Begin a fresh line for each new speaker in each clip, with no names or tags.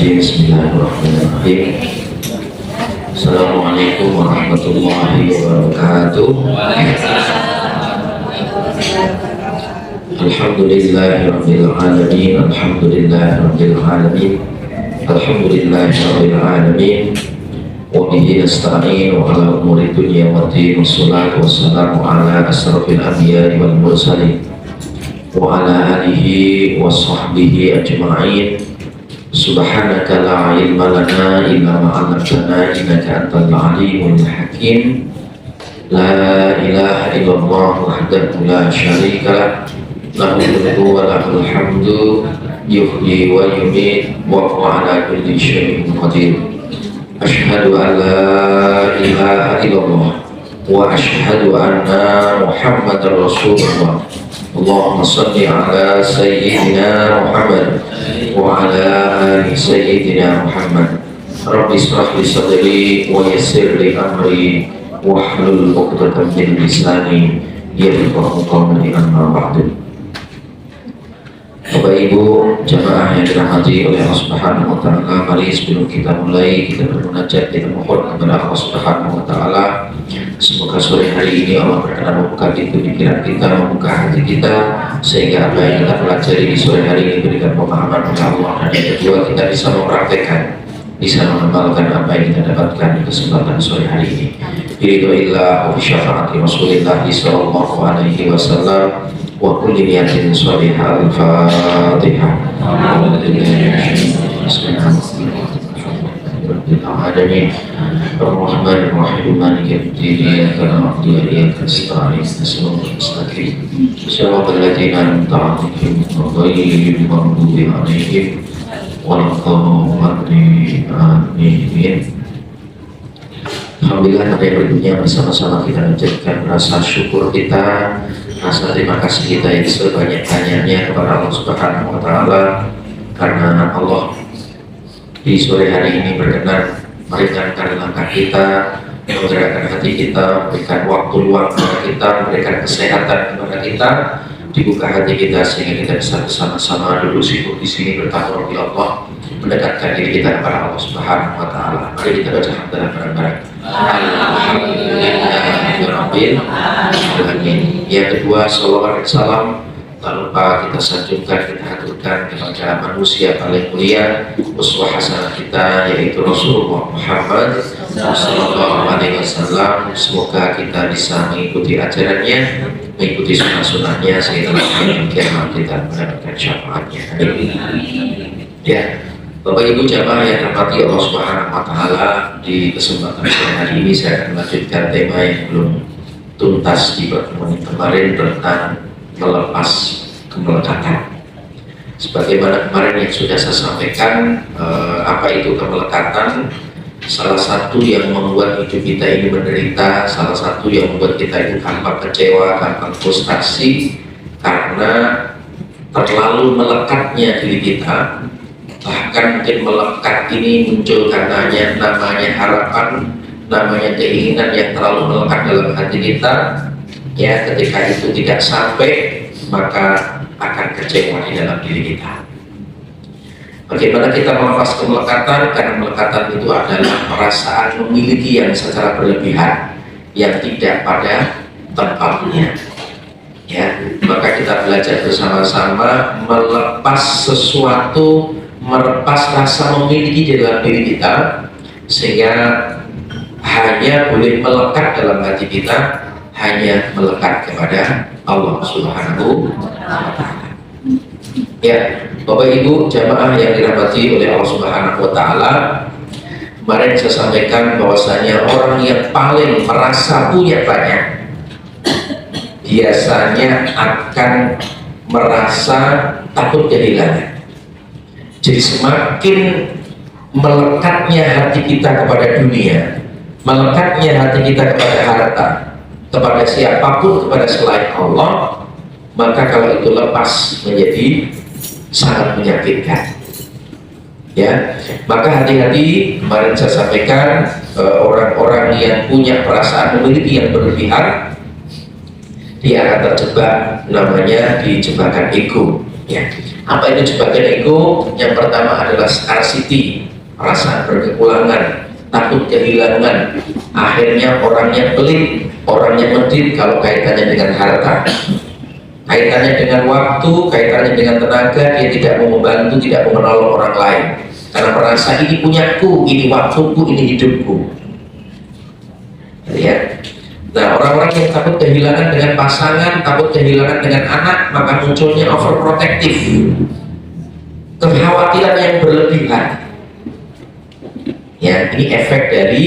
Bismillahirrahmanirrahim. Bismillahirrahmanirrahim. Assalamualaikum warahmatullahi wabarakatuh. Alhamdulillahirabbil alamin. Alhamdulillahirabbil alamin. Alhamdulillahirabbil alamin. Wa bihi nasta'in wa ala umuri dunya waddin. Wassalatu wassalamu ala asrofil anbiya'i wal mursalin wa ala alihi wa sahbihi ajma'in. Subhanaka la ilma lana illa ma 'allamtana innaka antal alimul hakim. La ilaha illallah wahdahu la syarika lah, lahul mulku wa lahul hamdu, yuhyi wa yumiit wa huwa ala kulli syai'in qadir. Asyhadu an la ilaha illallah wa asyhadu anna Muhammadar Rasulullah. Allahumma salli ala sayyidina Muhammad wa ala ali sayyidina Muhammad. Rabbi israh li sadri wa yassir li amri wahlul 'uqdatam min lisani yafqahu qawli, amma ba'du. Bapak Ibu jamaah yang dirahmati oleh Allah Subhanahu wa taala, mari sebelum kita mulai kita bermunajat, kita mohon kepada Allah Subhanahu wa taala semoga sore hari ini Allah berkenan membuka pintu pikiran kita, membuka hati kita, sehingga apa yang kita pelajari di sore hari ini berikan pemahaman oleh Allah, dan yang kedua kita bisa mempraktekkan, bisa mengamalkan apa yang kita dapatkan di kesempatan sore hari ini. Biridhoillah wa syafaati Rasulillah sallallahu alaihi wasallam wa kulli niyatin sholihah. Al-Fatihah. Bismillahirrahmanirrahim. Ar-Rahmanir-Rahim. Maliki yaumiddin. Iyyaka na'budu wa iyyaka nasta'in. Ihdinas mustaqim. Shiratal ladzina an'amta 'alaihim ghairil maghdubi 'alaihim waladdallin. Amin. Alhamdulillah, pada yang berikutnya bersama-sama kita menjadikan rasa syukur kita, rasa terima kasih kita yang sebanyak-banyaknya kepada Allah Subhanahu wa taala, karena Allah di sore hari ini berkenan meringankan langkah kita, menggerakkan hati kita, memberikan waktu luang kepada kita, memberikan kesehatan kepada kita, dibuka hati kita sehingga kita bisa bersama-sama duduk sibuk di sini bertakwa kepada Allah, mendekatkan diri kita kepada Allah Subhanahu wa taala. Mari kita baca hamdalah bareng-bareng. Alhamdulillahirabbil alamin. Yang kedua, shalawat dan salam tak lupa kita sanjungkan, kita haturkan kepada manusia paling mulia, uswah hasanah kita, yaitu Rasulullah Muhammad sallallahu alaihi wasallam. Semoga kita bisa mengikuti ajarannya, mengikuti sunnah-sunnahnya, sehingga pada kiamat kita mendapatkan syafaatnya. Ya, Bapak Ibu jamaah yang dirahmati Allah Subhanahu wa taala, di kesempatan sore hari ini saya akan melanjutkan tema yang belum tuntas di pertemuan kemarin tentang melepas kemelekatan. Sebagaimana kemarin yang sudah saya sampaikan, apa itu kemelekatan? Salah satu yang membuat hidup kita ini menderita, salah satu yang membuat kita itu gampang kecewa, gampang frustasi, karena terlalu melekatnya diri kita. Bahkan mungkin melekat ini muncul karenanya namanya harapan, namanya keinginan yang terlalu melekat dalam hati kita. Ya, ketika itu tidak sampai, maka akan kecewa di dalam diri kita. Bagaimana kita melepas kemelekatan? Karena melekatan itu adalah perasaan memiliki yang secara berlebihan, yang tidak pada tempatnya. Ya, maka kita belajar bersama-sama melepas sesuatu, melepas rasa memiliki di dalam diri kita, sehingga hanya boleh melekat dalam hati kita, hanya melekat kepada Allah Subhanahu wa taala. Ya, Bapak Ibu jamaah yang dirahmati oleh Allah Subhanahu wa taala, kemarin saya sampaikan bahwasanya orang yang paling merasa punya banyak biasanya akan merasa takut kehilangan. Jadi semakin melekatnya hati kita kepada dunia, melekatnya hati kita kepada harta, kepada siapapun, kepada selain Allah, maka kalau itu lepas menjadi sangat menyakitkan. Ya, maka hati-hati. Kemarin saya sampaikan, orang-orang yang punya perasaan memiliki yang berlebihan, dia akan terjebak, namanya di jebakan ego. Ya, Apa itu jebakan ego? Yang pertama adalah scarcity, perasaan berkekurangan, takut kehilangan. Akhirnya orangnya pelit, orangnya medit kalau kaitannya dengan harta, kaitannya dengan waktu, kaitannya dengan tenaga. Dia tidak mau membantu, tidak mau menolong orang lain karena merasa ini punyaku, ini waktuku, ini hidupku. Ya. Nah, orang-orang yang takut kehilangan dengan pasangan, takut kehilangan dengan anak, maka munculnya overprotective, kekhawatiran yang berlebihan. Ya, ini efek dari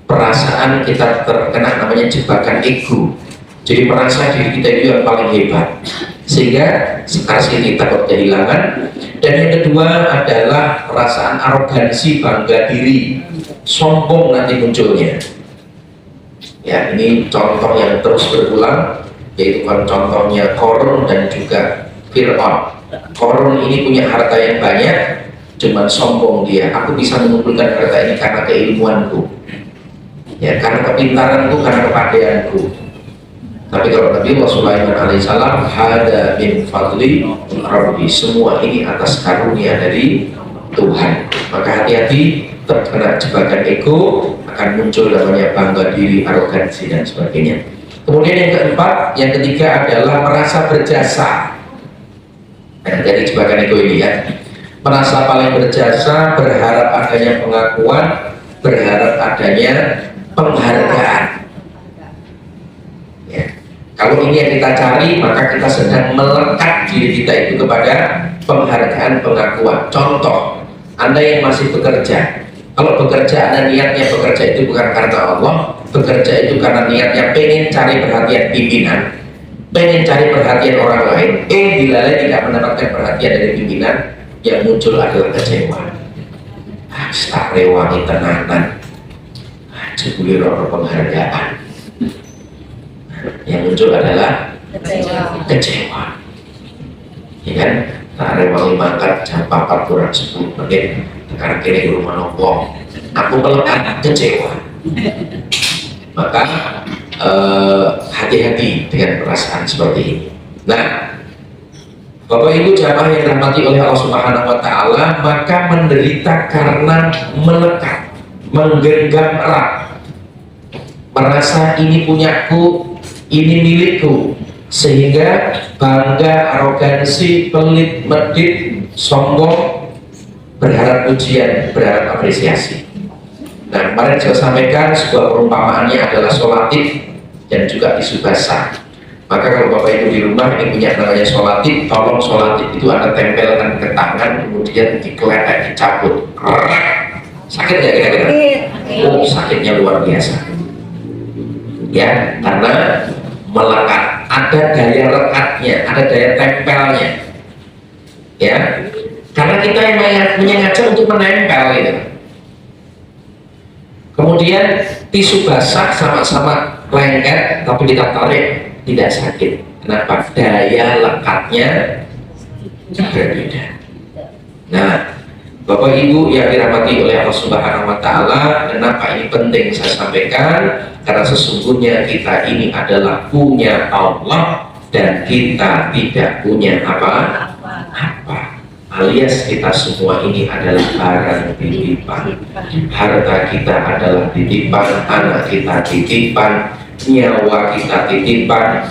perasaan kita terkena namanya jebakan ego. Jadi merasa diri kita itu yang paling hebat, sehingga scarcity, takut kehilangan. Dan yang kedua adalah perasaan arogansi, bangga diri, sombong nanti munculnya. Ya, ini contoh yang terus berulang, yaitu contohnya Qarun dan juga Fir'aun. Qarun ini punya harta yang banyak, cuman sombong dia. Aku bisa mengumpulkan harta ini karena keilmuanku, ya, karena kepintaranku, karena kepandaianku. Tapi kalau Nabi Sulaiman alaihissalam, hada min fadli Rabbi, semua ini atas karunia dari Tuhan. Maka hati-hati terkena jebakan ego, akan muncul namanya bangga diri, arogansi dan sebagainya. Kemudian yang keempat, yang ketiga adalah merasa berjasa. Nah, dari jebakan ego ini ya, merasa paling berjasa, berharap adanya pengakuan, berharap adanya penghargaan. Ya. Kalau ini yang kita cari, maka kita sedang melekat diri kita itu kepada penghargaan, pengakuan. Contoh, Anda yang masih bekerja, kalau bekerja Anda niatnya bekerja itu bukan karena Allah, bekerja itu karena niatnya pengen cari perhatian pimpinan, pengen cari perhatian orang lain, dilalai tidak mendapatkan perhatian dari pimpinan, yang muncul adalah kecewa. Tak rewangi tenanan, jebuli rono penghargaan. Yang muncul adalah kecewa. Ya kan? Tak rewangi mangkat jam 4 kurang 10 menit. Sekarang kini di rumah nopo, aku melekat kecewa. Maka hati-hati dengan perasaan seperti ini. Nah, Bapak Ibu jamaah yang dirahmati oleh Allah Subhanahu wa Ta'ala, maka menderita karena melekat, menggenggam erat, merasa ini punyaku, ini milikku, sehingga bangga, arogansi, pelit, medit, sombong, berharap pujian, berharap apresiasi. Nah, kemarin saya sampaikan sebuah perumpamaannya adalah solatif dan juga tisu basah. Maka kalau Bapak Ibu di rumah ini punya namanya solatif, tolong solatif itu Anda tempelkan ke tangan, kemudian dikeletek, dicabut. Sakit nggak kira-kira? Oh, sakitnya luar biasa. Ya, karena melekat, ada daya lekatnya, ada daya tempelnya. Ya, karena kita yang menyengaja untuk menempel itu. Kemudian tisu basah sama-sama lengket, tapi kita tarik tidak sakit. Kenapa? Daya lekatnya berbeda. Nah, Bapak Ibu yang dirahmati oleh Allah Subhanahu wa Ta'ala, kenapa ini penting saya sampaikan? Karena sesungguhnya kita ini adalah punya Allah dan kita tidak punya apa-apa. Alias kita semua ini adalah barang titipan. Harta kita adalah titipan, anak kita titipan, nyawa kita titipan,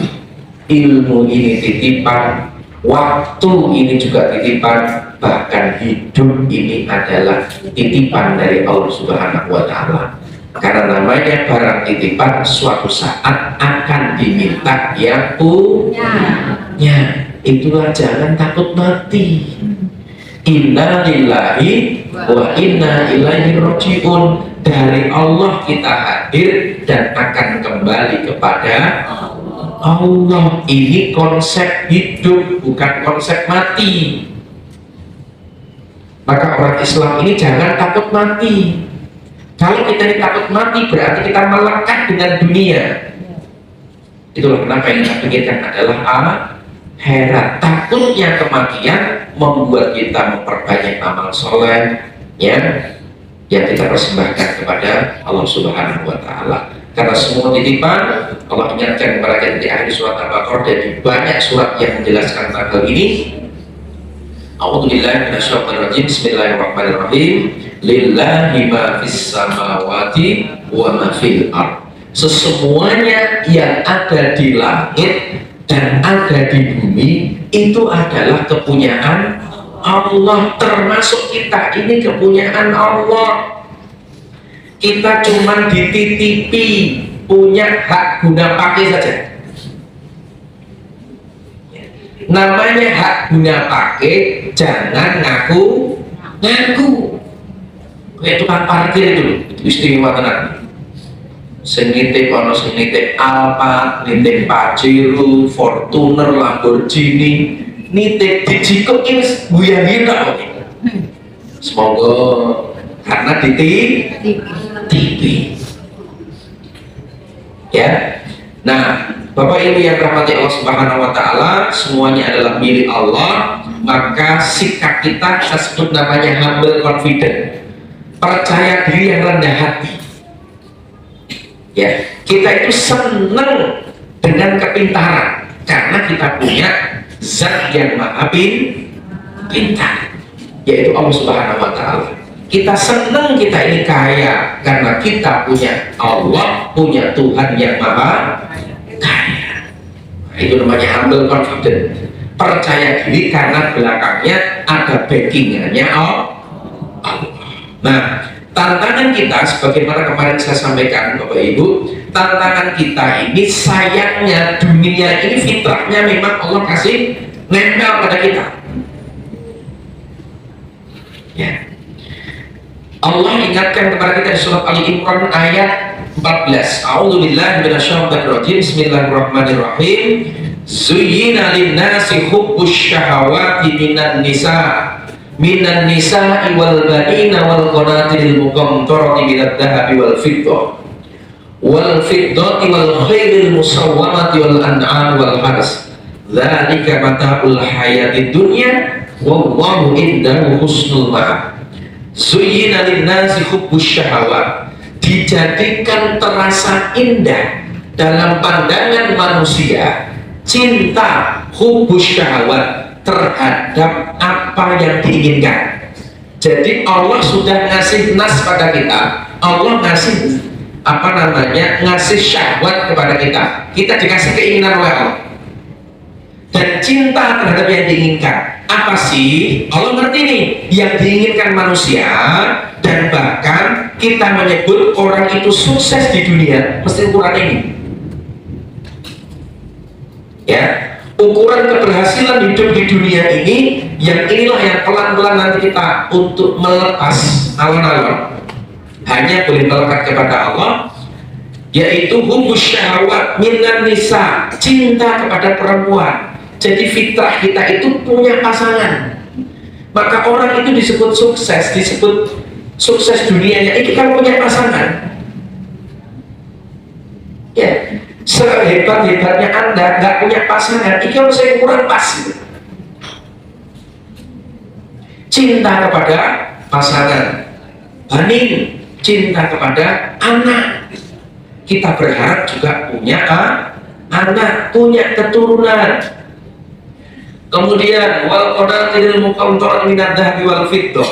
ilmu ini titipan, waktu ini juga titipan, bahkan hidup ini adalah titipan dari Allah Subhanahu wa Ta'ala. Karena namanya barang titipan, suatu saat akan diminta yang punya. Itulah jangan takut mati. Inna lillahi wa inna ilaihi raji'un. Dari Allah kita hadir dan akan kembali kepada Allah. Ini konsep hidup, bukan konsep mati. Maka orang Islam ini jangan takut mati. Kalau kita ini takut mati, berarti kita melekat dengan dunia. Itulah kenapa yang kita pikirkan adalah akhirat. Takutnya kematian membuat kita memperbanyak amal soleh yang kita persembahkan kepada Allah Subhanahu wa Ta'ala. Karena semua titipan, Allah ingatkan kepada kita di akhir surat Al-Baqarah dan di banyak surat yang menjelaskan tentang hal ini. A'udzubillahi minasyaitonirrajim. Bismillahirrahmanirrahim. Lillahi ma fis samawati wa ma fil ard. Sesungguhnya yang ada di langit dan ada di bumi itu adalah kepunyaan Allah, termasuk kita ini kepunyaan Allah. Kita cuma dititipi, punya hak guna pakai saja. Namanya hak guna pakai, jangan ngaku kayak tukang parkir itu istimewa tenan. Sing nitip ono sing nitip Alfa, nitip Pajero, Fortuner, Lamborghini, nitip dijikuk ini guyahin tak kok. Semoga karena dititipi. Ya. Nah, Bapak Ibu yang rahmati Allah Subhanahu wa taala, semuanya adalah milik Allah, maka sikap kita sebut namanya humble confident. Percaya diri yang rendah hati. Ya, kita itu senang dengan kepintaran karena kita punya zat yang maha pintar, yaitu Allah Subhanahu wa taala. Kita senang kita ini kaya karena kita punya Allah, punya Tuhan yang maha kaya. Nah, itu namanya humble confident. Percaya diri karena belakangnya ada backingannya Allah. Nah, tantangan kita sebagaimana kemarin saya sampaikan Bapak Ibu, tantangan kita ini sayangnya dunia ini fitrahnya memang Allah kasih nempel pada kita. Ya. Allah ingatkan kepada kita di surat Ali Imran ayat 14. A'udzubillahi minasyaitonirrajim. Bismillahirrahmanirrahim. Zuyyina lin-nasi hubbus syahawati minan nisa'i wal banina wal qanatiril muqantarati minadh dhahabi wal fiddati wal khairil musawwamati wal an'am wal haras. Dzalika mata'ul hayatid dunya wallahu indahu husnul ma'ab. Zuyyina lin-nasi hubbus syahawat, dijadikan terasa indah dalam pandangan manusia cinta hubbus syahawat terhadap apa yang diinginkan. Jadi Allah sudah ngasih nas pada kita, Allah ngasih ngasih syahwat kepada kita, kita dikasih keinginan oleh Allah dan cinta terhadap yang diinginkan. Apa sih? Allah ngerti nih yang diinginkan manusia, dan bahkan kita menyebut orang itu sukses di dunia mesti ukuran ini. Ya, ukuran keberhasilan hidup di dunia ini, yang inilah yang pelan-pelan nanti kita untuk melepas alon-alon hanya boleh melekat kepada Allah, yaitu hubbus syahwat minan nisa, cinta kepada perempuan. Jadi fitrah kita itu punya pasangan, maka orang itu disebut sukses dunianya. Ini kan punya pasangan. Ya, sehebat-hebatnya Anda nggak punya pasangan, ini harus saya kurang pas. Cinta kepada pasangan, banin, cinta kepada anak. Kita berharap juga punya anak, punya keturunan. Kemudian wal qanatiril muqantarati minadh dhahabi wal fiddah,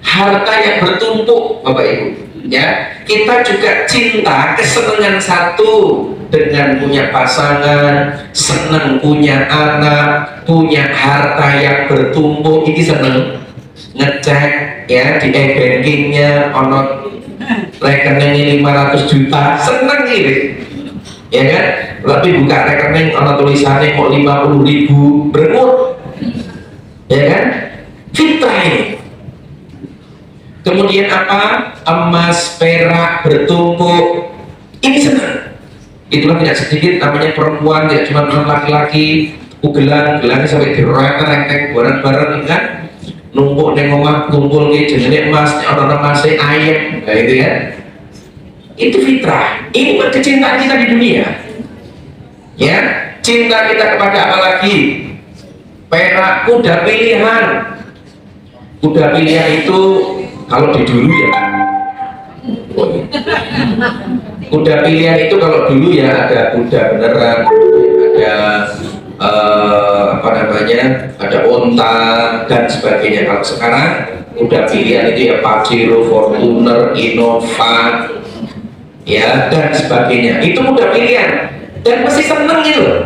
harta yang bertumpuk, Bapak Ibu. Ya, kita juga cinta, kesenangan satu dengan punya pasangan, senang punya anak, punya harta yang bertumpuk. Ini senang ngecek ya di e-bankingnya ono rekeningnya 500 juta, senang ini. Ya kan, tapi buka rekening ada tulisannya kok 50.000 berengut, ya kan, fitrah ini. Kemudian apa? Emas, perak bertumpuk, ini senang. Itulah tidak sedikit namanya perempuan, tidak cuma laki-laki, gelang sampai direngek bareng-bareng kan, numpuk neng omah kumpul ke jenenge emas, orang emasnya ayam, kayak gitu ya. Itu fitrah. Ini kecintaan kita di dunia. Ya, cinta kita kepada apa lagi? Perak, kuda pilihan. Kuda pilihan itu kalau di dulu ya. Kuda pilihan itu kalau dulu ya ada kuda beneran, ada apa namanya, ada onta dan sebagainya. Kalau sekarang udah pilihan itu ya Pajero, Fortuner, Innova, ya dan sebagainya. Itu udah pilihan dan mesti seneng gitu loh.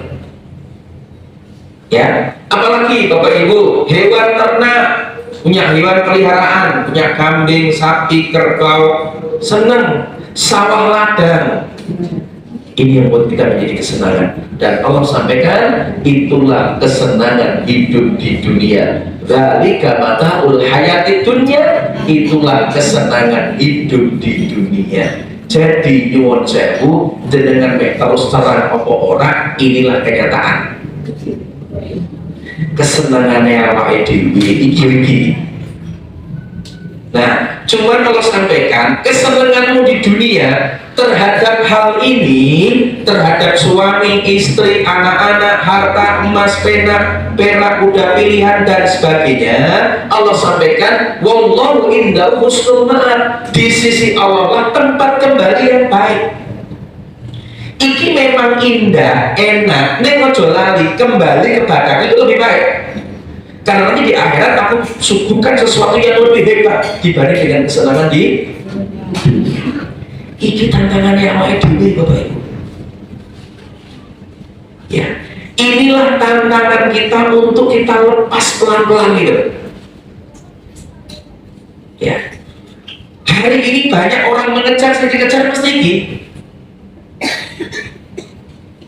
Ya, apalagi Bapak Ibu hewan ternak, punya hewan peliharaan, punya kambing, sapi, kerbau, seneng, sawah ladang. Ini yang buat kita menjadi kesenangan. Dan Allah sampaikan, itulah kesenangan hidup di dunia. Dzalika mata'ul hayatid dunya, itulah kesenangan hidup di dunia. Jadi nyuwun sewu, dengan terus terang apa orang, inilah kenyataan. Kesenangannya awake dhewe iki. Nah, cuman kalau sampaikan kesenanganmu di dunia terhadap hal ini, terhadap suami, istri, anak-anak, harta, emas, perak, kuda pilihan dan sebagainya, Allah sampaikan, wallahu indahu husnul ma'ab, di sisi Allah lah tempat kembali yang baik. Iki memang indah, enak, nek ojo lali, kembali ke badan itu lebih baik. Karena nanti di akhirat aku suguhkan sesuatu yang lebih hebat dibanding dengan kesenangan di dunia. Iki tantangannya awake dhewe Bapak Ibu. Ya, inilah tantangan kita untuk kita lepas pelan-pelan gitu. Ya, hari ini banyak orang mengejar, saya dikejar mesti iki.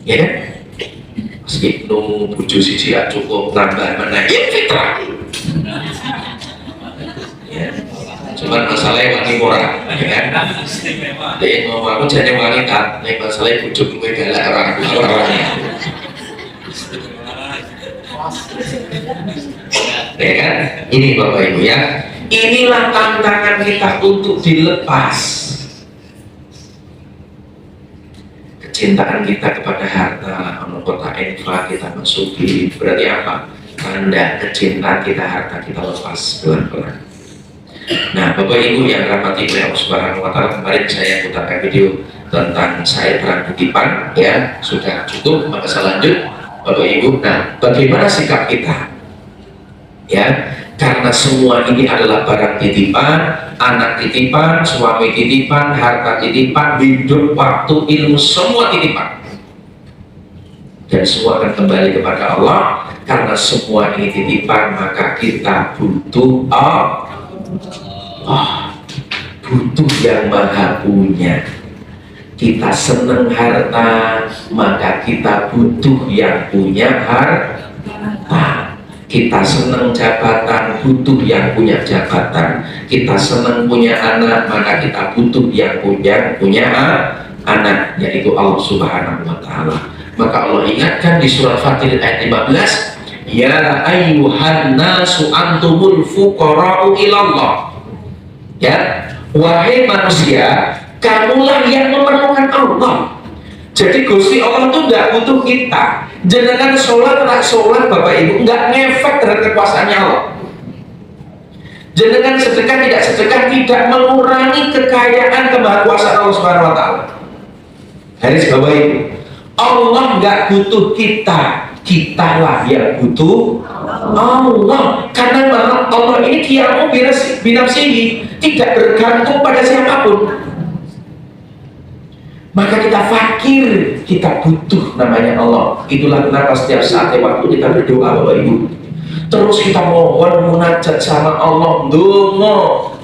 Ya kan? Mas Ibnu buju siji cukup nambah mana ya fitrah. Ya. Cuman masalahnya wani murah, ya kan? Dia mau aku jadi wanita, nih masalahnya bujuk gue galak orang-orangnya. Ya kan? Ini Bapak Ibu ya. Inilah tantangan kita untuk dilepas. Kecintaan kita kepada harta, kota infak kita masuki, berarti apa? Tanda kecintaan kita harta kita lepas pelan-pelan. Nah, Bapak Ibu yang rahmati oleh Allah Subhanahu wa Ta'ala, kemarin saya putarkan video tentang saya terang titipan, ya sudah cukup, maka saya lanjut Bapak Ibu. Nah, bagaimana sikap kita? Ya, karena semua ini adalah barang titipan, anak titipan, suami titipan, harta titipan, hidup, waktu, ilmu, semua titipan. Dan semua akan kembali kepada Allah. Karena semua ini titipan, maka kita butuh Allah, butuh yang maha punya. Kita senang harta, maka kita butuh yang punya harta. Kita senang jabatan, butuh yang punya jabatan. Kita senang punya anak, maka kita butuh yang punya anak, yaitu Allah Subhanahu wa Ta'ala. Maka Allah ingatkan di surah Fatir ayat 15, ya ayyuhan nasu antumul fuqara'u ilallah. Ya, wahai manusia, kamulah yang memerlukan Allah. Jadi Gusti Allah itu tidak butuh kita. Jangan sholat Bapak Ibu nggak ngefek terhadap kekuasaannya Allah. Jangan sedekah tidak sedekah tidak mengurangi kekayaan kemahakuasaan Allah Subhanahu wa Ta'ala. Haris Bapak Ibu, Allah nggak butuh kita, kitalah yang butuh Allah. Karena Allah ini kiamu binafsihi, tidak bergantung pada siapapun. Maka kita fakir, kita butuh namanya Allah. Itulah kenapa setiap saat waktu kita berdoa Bapak Ibu, terus kita mohon munajat sama Allah.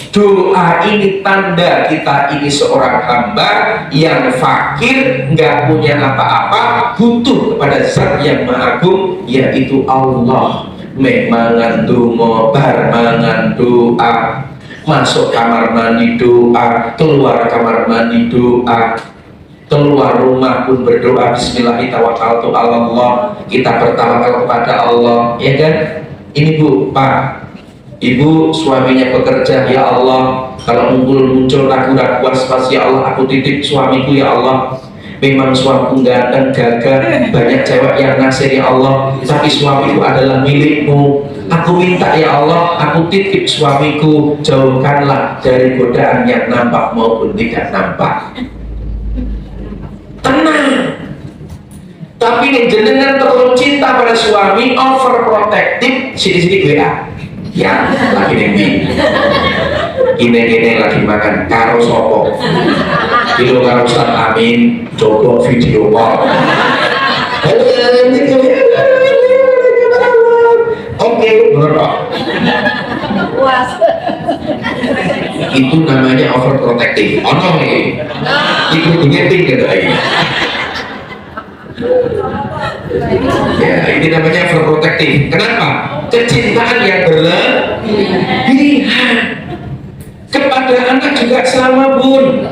Doa ini tanda kita ini seorang hamba yang fakir, nggak punya apa-apa, butuh kepada Zat yang Maha Agung, yaitu Allah. Memangan donga, bar mangan doa, masuk kamar mandi doa, keluar kamar mandi doa, keluar rumah pun berdoa, bismillahirrahmanirrahim, kita bertawakal kepada Allah, ya kan? Ini Bu, Pak, Ibu suaminya bekerja, ya Allah, kalau muncul ragu-ragu was-was, ya Allah, aku titip suamiku, ya Allah. Memang suamiku ganteng, gagah, banyak cewek yang ngasih, ya Allah, tapi suamiku adalah milikmu. Aku minta, ya Allah, aku titip suamiku, jauhkanlah dari godaan yang nampak maupun tidak nampak. Tenang. Tapi nih jenengan terlalu cinta pada suami, overprotective, sini-sini WA. Ya, lagi nih gini lagi makan karo sopo. Kilo karo Ustaz Amin, coba video call. Oke, bener kok. Itu namanya overprotective. Ono nih. Itu ngeting gitu aja. Ya, ini namanya overprotective. Kenapa? Kecintaan yang berlebihan. Kepada anak juga sama, Bun.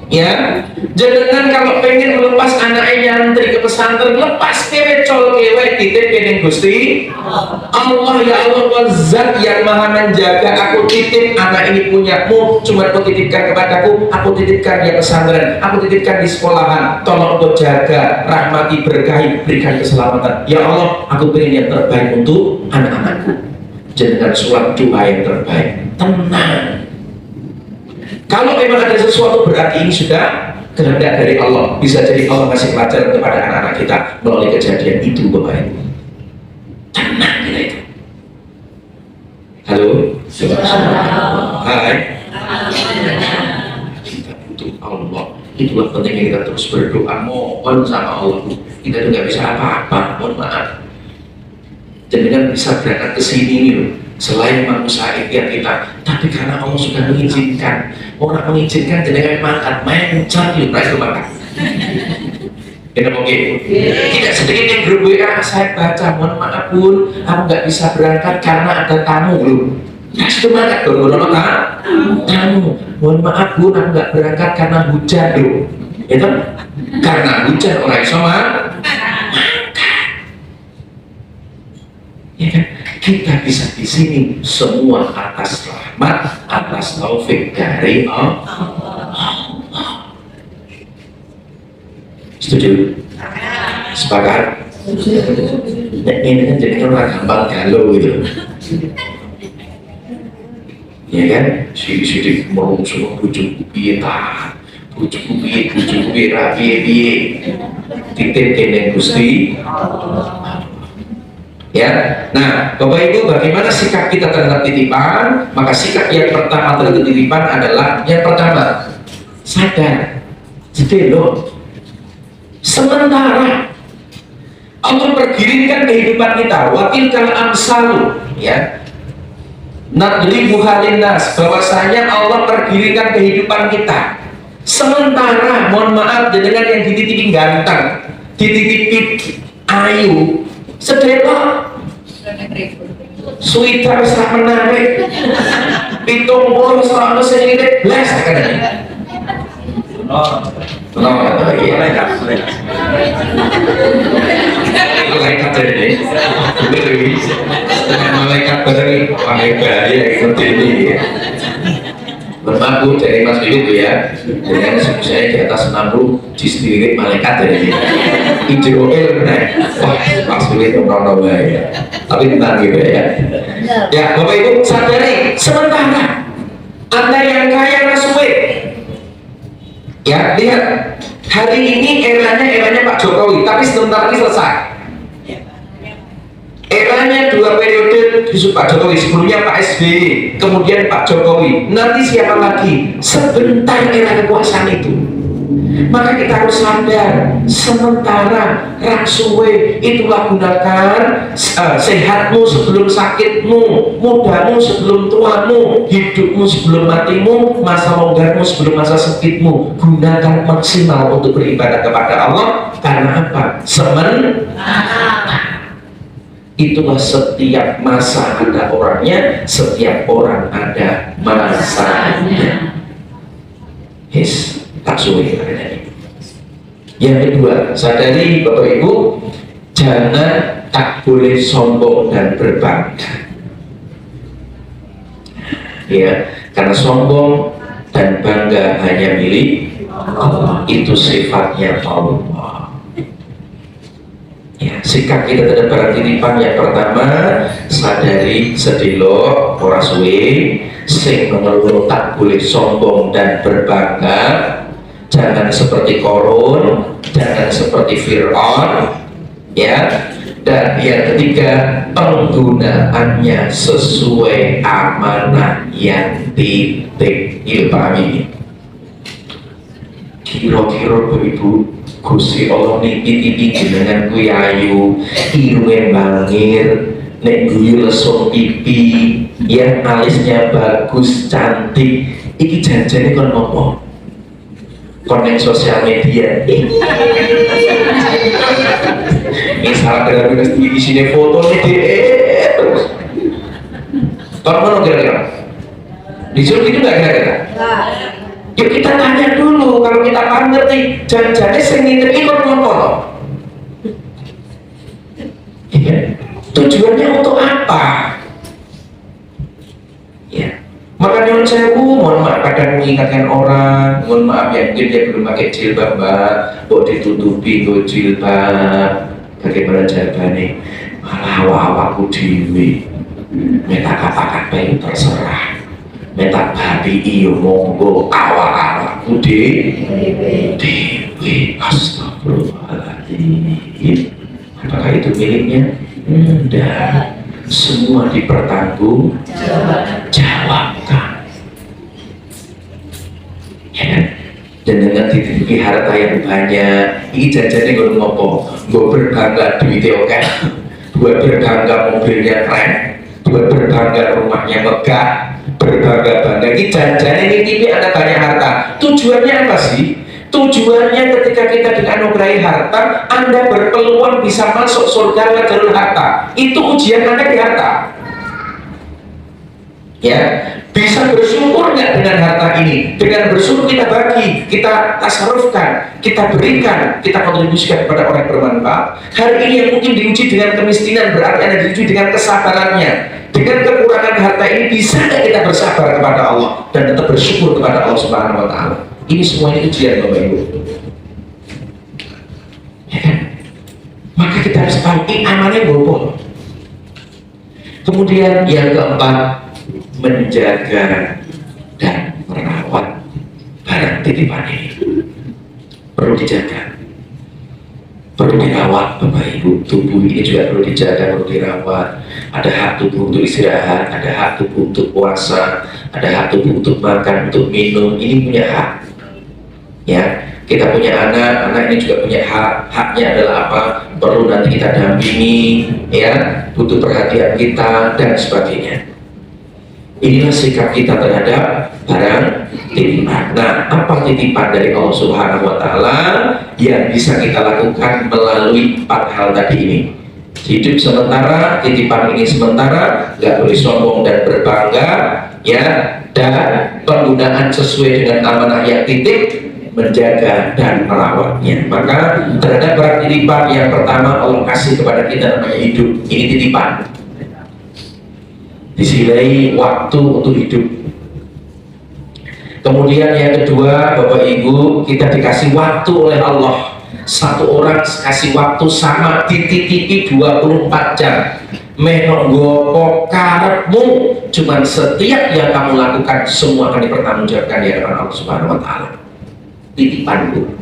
Ya, jangan kalau pengen melepas anaknya nyantri ke pesantren, lepas kewecol kewek titip kening Gusti Allah. Ya Allah, Zat yang maha menjaga, aku titip anak ini punyamu, cuma aku titipkan kepadaku, aku titipkan di pesantren, aku titipkan di sekolahan, tolong kau jaga, rahmati, berkahi, berikan keselamatan. Ya Allah, aku pengen yang terbaik untuk anak-anakku. Jangan suatu doa yang terbaik. Tenang. Kalau memang ada sesuatu berarti ini sudah kehendak dari Allah. Bisa jadi Allah kasih pelajaran kepada anak-anak kita melalui kejadian itu, Bapak Ibu. Tenang kita itu. Halo? Hai. Kita butuh Allah. Itulah pentingnya kita terus berdoa, mohon sama Allah. Kita tuh nggak bisa apa-apa, mohon maaf. Jangan bisa berangkat ke sini nih loh. Selain manusia ikhtiar kita, tapi karena Allah sudah mengizinkan. Orang mengizinkan jenengan mangkat, mencar yuk, itu mangkat. Kita oke. Tidak sedikit yang grup WA, saya baca, mohon maaf Bun, aku nggak bisa berangkat karena ada tamu belum. Nah, itu mangkat dong, tamu. Mohon maaf Bun, aku nggak berangkat karena hujan loh. Itu karena hujan orang sama. Ya kan? Kita bisa di sini semua atas rahmat, atas taufik dari Allah. Setuju? Sepakat? Nah, ini kan jadi orang gampang galau gitu. Ya kan? Sidik merung semua bujuk piye ta, bujuk piye rapi piye. Titip kene Gusti. Ya, nah Bapak Ibu, bagaimana sikap kita terhadap titipan? Maka sikap yang pertama terhadap titipan adalah yang pertama, sadar, loh. Sementara Allah pergiringkan kehidupan kita, wakil kal amsalu, ya, nadlibu halinnas, bahwasanya Allah pergiringkan kehidupan kita. Sementara, mohon maaf, dengan yang dititipin ganteng, dititipin ayu, sedelok suwita bisa menarik pitung puluh selalu sendiri belas kan malaikat dari malaikat dari malaikat ya seperti ini bermaku dari Mas Bibu ya, dengan saya di atas 60 di sendiri malaikat dari Israel, wah Mas Bibu itu ya, tapi tenang gitu ya. Ya Bapak Ibu sadari, sementara Anda yang kaya rasuwe, ya lihat hari ini eranya Pak Jokowi, tapi sebentar lagi selesai. Eranya 2 periode Pak Jokowi, sebelumnya Pak SBY, kemudian Pak Jokowi, nanti siapa lagi? Sebentar era kekuasaan itu. Maka kita harus sadar, sementara rasuwe itulah gunakan sehatmu sebelum sakitmu, mudamu sebelum tuamu, hidupmu sebelum matimu, masa longgarmu sebelum masa sempitmu. Gunakan maksimal untuk beribadah kepada Allah. Karena apa? Itulah setiap masa ada orangnya, setiap orang ada masanya. Yes, tak sulit. Yang kedua, sadari Bapak Ibu, jangan tak boleh sombong dan berbangga. Ya, karena sombong dan bangga hanya milik Allah, itu sifatnya Allah. Ya, sikap kita terhadap barang titipan yang pertama, sadari sedelo ora suwe, sing nomor tak boleh sombong dan berbangga. Jangan seperti Korun, jangan seperti Fir'aun, ya. Dan yang ketiga, penggunaannya sesuai amanah yang titik. Ini pahami ini. Kira-kira Ibu, Gusti Allah niki-niki jenengan kuwi ayu, irunge bangir, nek guyu lesung pipi, ya alisnya bagus, cantik. Iki janjane kon ngopo? Kon ning sosial media. Misal gara-gara di sini foto nih terus. Kon ngono kira-kira. Disuruh gitu nggak kira-kira? Yuk kita tanya dulu, kalau kita paham ngerti, jangan-jangan sing nitip ikut ngono. Ya. Tujuannya untuk apa? Ya. Maka nyuwun sewu, mohon maaf kadang mengingatkan orang, mohon maaf ya mungkin dia belum pakai jilbab, Mbak, kok ditutupi kok jilbab. Bagaimana jawabannya? Malah awak-awakku dewi, minta kata-kata yang terserah. Minta babi iyo monggo awak-awakku dewi. Astagfirullahaladzim. Apakah itu miliknya? Tidak. Semua dipertanggungjawabkan. Ya kan? Dan dengan dititipi harta yang banyak, ini jajannya gue ngopo, gue berbangga duitnya oke, gue berbangga mobilnya keren, gue berbangga rumahnya megah, berbangga-bangga. Ini jajannya nitipi ada banyak harta. Tujuannya apa sih? Tujuannya ketika kita dianugerahi harta, Anda berpeluang bisa masuk surga lewat jalur harta. Itu ujian Anda di harta. Ya, bisa bersyukur nggak dengan harta ini? Dengan bersyukur kita bagi, kita tasarrufkan, kita berikan, kita kontribusikan kepada orang yang bermanfaat. Hari ini yang mungkin diuji dengan kemiskinan berarti Anda diuji dengan kesabarannya. Dengan kekurangan harta ini bisa nggak kita bersabar kepada Allah dan tetap bersyukur kepada Allah Subhanahu Wa Taala? Ini semuanya ujian Bapak Ibu. Ya kan? Maka kita harus tahu ini amannya bobo. Kemudian yang keempat, menjaga dan merawat barang titipan ini. Perlu dijaga, perlu dirawat Bapak Ibu. Tubuh ini juga perlu dijaga, perlu dirawat. Ada hak tubuh untuk istirahat, ada hak tubuh untuk puasa, ada hak tubuh untuk makan, untuk minum. Ini punya hak. Ya, kita punya anak, anak ini juga punya hak. Haknya adalah apa? Perlu nanti kita dampingi, ya, butuh perhatian kita dan sebagainya. Inilah sikap kita terhadap barang titipan. Nah, apa titipan dari Allah Subhanahu Wa Taala yang bisa kita lakukan melalui 4 hal tadi ini? Hidup sementara, titipan ini sementara, nggak boleh sombong dan berbangga, ya, dan penggunaan sesuai dengan amanah yang titik, menjaga dan merawatnya. Maka terhadap barang titipan yang pertama Allah kasih kepada kita namanya hidup. Ini titipan. Disilai waktu untuk hidup. Kemudian yang kedua, Bapak Ibu, kita dikasih waktu oleh Allah. Satu orang kasih waktu sama dititipi 24 jam. Menunggu karepmu, cuman setiap yang kamu lakukan semua akan dipertanggungjawabkan di hadapan Allah Subhanahu Wa Taala. Titipanku.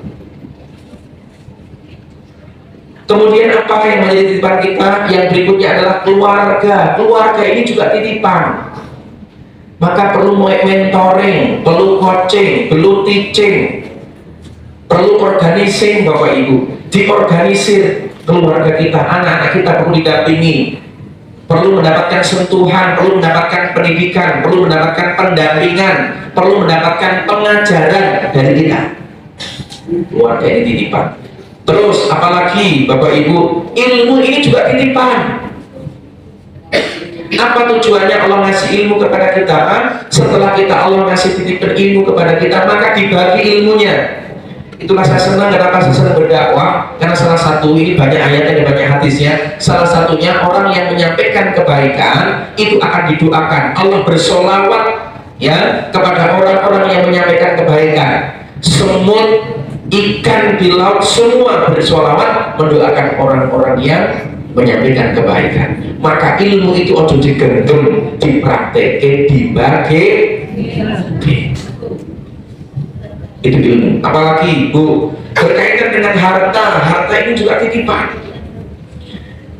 Kemudian apa yang menjadi titipan kita? Yang berikutnya adalah keluarga. Keluarga ini juga titipan. Maka perlu mentoring, perlu coaching, perlu teaching, perlu organising Bapak Ibu. Diorganisir keluarga kita, anak-anak kita perlu didampingi, perlu mendapatkan sentuhan, perlu mendapatkan pendidikan, perlu mendapatkan pendampingan, perlu mendapatkan pengajaran dari kita. Keluarga ini titipan. Terus apalagi Bapak Ibu, ilmu ini juga titipan. Apa tujuannya Allah ngasih ilmu kepada kita? Setelah kita Allah ngasih titipan ilmu kepada kita, maka dibagi ilmunya. Itulah saya senang, kenapa saya senang berdakwah, karena salah satu ini banyak ayatnya dan banyak hadisnya. Salah satunya orang yang menyampaikan kebaikan itu akan didoakan. Allah bersolawat ya kepada orang-orang yang menyampaikan kebaikan. Semut, ikan di laut semua bersolawat mendoakan orang-orang yang menyampaikan kebaikan. Maka ilmu itu ojo digendem, dipraktekin, dibagi. Itu ilmu. Apalagi Bu, berkaitan dengan harta, harta ini juga titipan.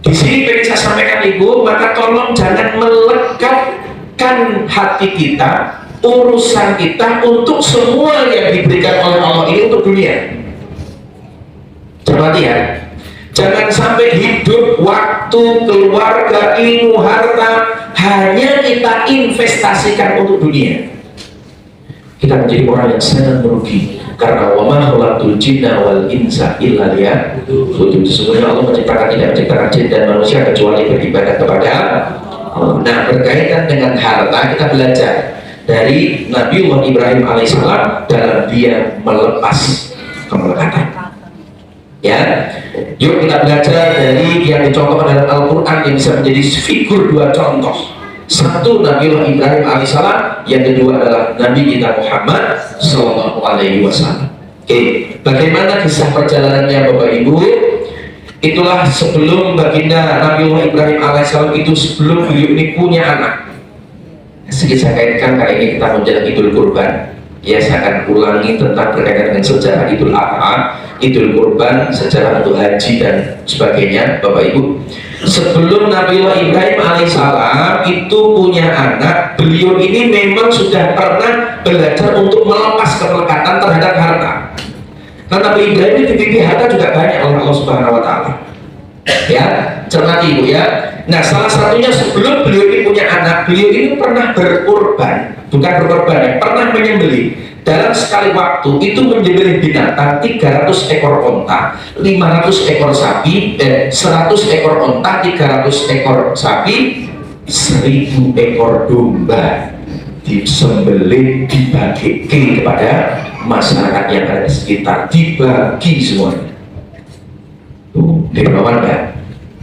Di sini pengen saya sampaikan Ibu, maka tolong jangan melekatkan hati kita, urusan kita untuk semua yang diberikan oleh Allah ini untuk dunia. Coba lihat, jangan sampai hidup, waktu, keluarga, ilmu, harta hanya kita investasikan untuk dunia. Kita menjadi orang yang sangat merugi. Karena wa ma khalaqtul jinna wal insa illa liya'budun. Sesungguhnya Allah tidak menciptakan jin dan manusia kecuali beribadah kepada Allah. Nah, berkaitan dengan harta kita belajar dari Nabiullah Ibrahim alaihissalam dalam dia melepas kemelekatan. Ya, yuk kita belajar dari yang dicontohkan dalam Al-Quran yang bisa menjadi figur dua contoh. Satu Nabiullah Ibrahim alaihissalam, yang kedua adalah Nabi kita Muhammad Sallallahu Alaihi Wasallam. Oke, bagaimana kisah perjalanannya Bapak Ibu? Itulah sebelum baginda Nabiullah Ibrahim alaihissalam itu, sebelum beliau ini punya anak. Sedikit saya kaitkan kali ini kita menjelang Idul Kurban. Ya, saya akan ulangi tentang berkaitan dengan sejarah Idul Adha, Idul Kurban, sejarah untuk haji dan sebagainya, Bapak Ibu. Sebelum Nabiullah Ibrahim alaihissalam itu punya anak, beliau ini memang sudah pernah belajar untuk melepas kemelekatan terhadap harta. Karena Nabi Ibrahim ini titipi harta juga banyak oleh Allah Subhanahu Wa Taala. Ya, cermati Ibu ya. Nah, salah satunya sebelum beliau ini punya anak, beliau ini pernah berkorban, bukan berkorban ya, pernah menyembelih. Dalam sekali waktu itu menyembelih binatang 300 ekor onta, 500 ekor sapi, 100 ekor onta, 300 ekor sapi, 1000 ekor domba disembelih, dibagi kepada masyarakat yang ada di sekitar, dibagi semuanya. Tuh, dermawan kan?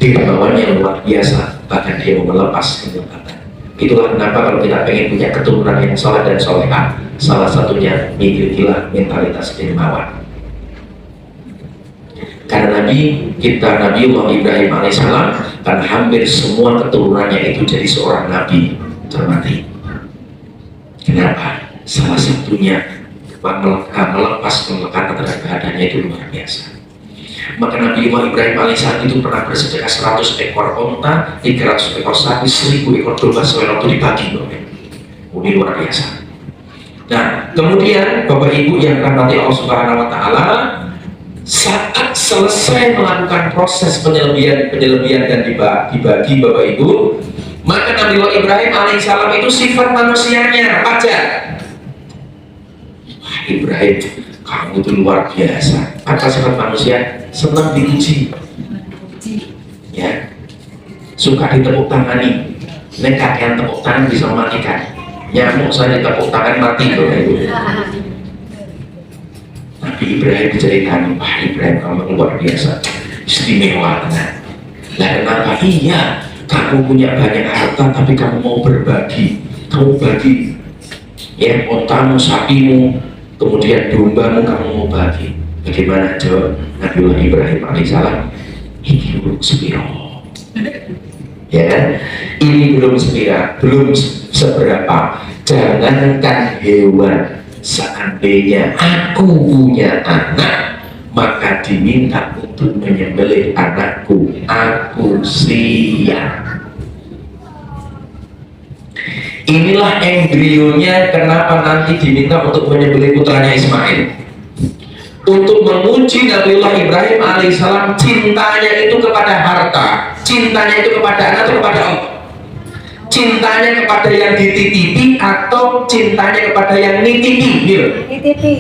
Dermawan yang luar biasa, bahkan dia mau melepas kemelekatan. Itulah kenapa kalau kita pengen punya keturunan yang soleh dan solehah, salah satunya milikilah mentalitas dermawan. Karena Nabiullah Ibrahim alaihissalam kan hampir semua keturunannya itu jadi seorang nabi. Cermati. Kenapa? Salah satunya melepas kemelekatan terhadap badannya itu luar biasa. Maka Nabiullah Ibrahim alaihissalam itu pernah bersedekah 100 ekor onta, 300 ekor sapi, 1000 ekor domba sesuai waktu dibagi. Ini luar biasa. Nah, kemudian Bapak Ibu yang dirahmati Allah Subhanahu Wa Taala, saat selesai melakukan proses penyelebihan dan dibagi Bapak Ibu, maka Nabiullah Ibrahim alaihissalam itu sifat manusianya wajar. Wah, Ibrahim, kamu itu luar biasa. Apa sifat manusia? Senang dipuji, ya, suka ditepuk tangani. Nek kakean tepuk tangan bisa mematikan. Nyamuk saja tepuk tangan mati loh itu. Tapi Ibrahim diceritakan, wah Ibrahim kamu luar biasa, istimewa. Nah, kenapa? Iya, kamu punya banyak harta tapi kamu mau berbagi, kamu bagi, ya, ontamu, sapimu, kemudian dombamu kamu mau bagi. Bagaimana jawab Nabiullah Ibrahim alaihissalam? Ini belum sepiro, ya kan? Ini belum sepira, belum seberapa. Jangankan hewan, seandainya aku punya anak, maka diminta untuk menyembelih anakku, aku siap. Inilah embrionya kenapa nanti diminta untuk menyembelih putranya Ismail. Untuk menguji Nabiullah Ibrahim alaihissalam cintanya itu kepada harta, cintanya itu kepada anak atau kepada Allah, cintanya kepada yang dititipi atau cintanya kepada yang nitipi. Nitipi.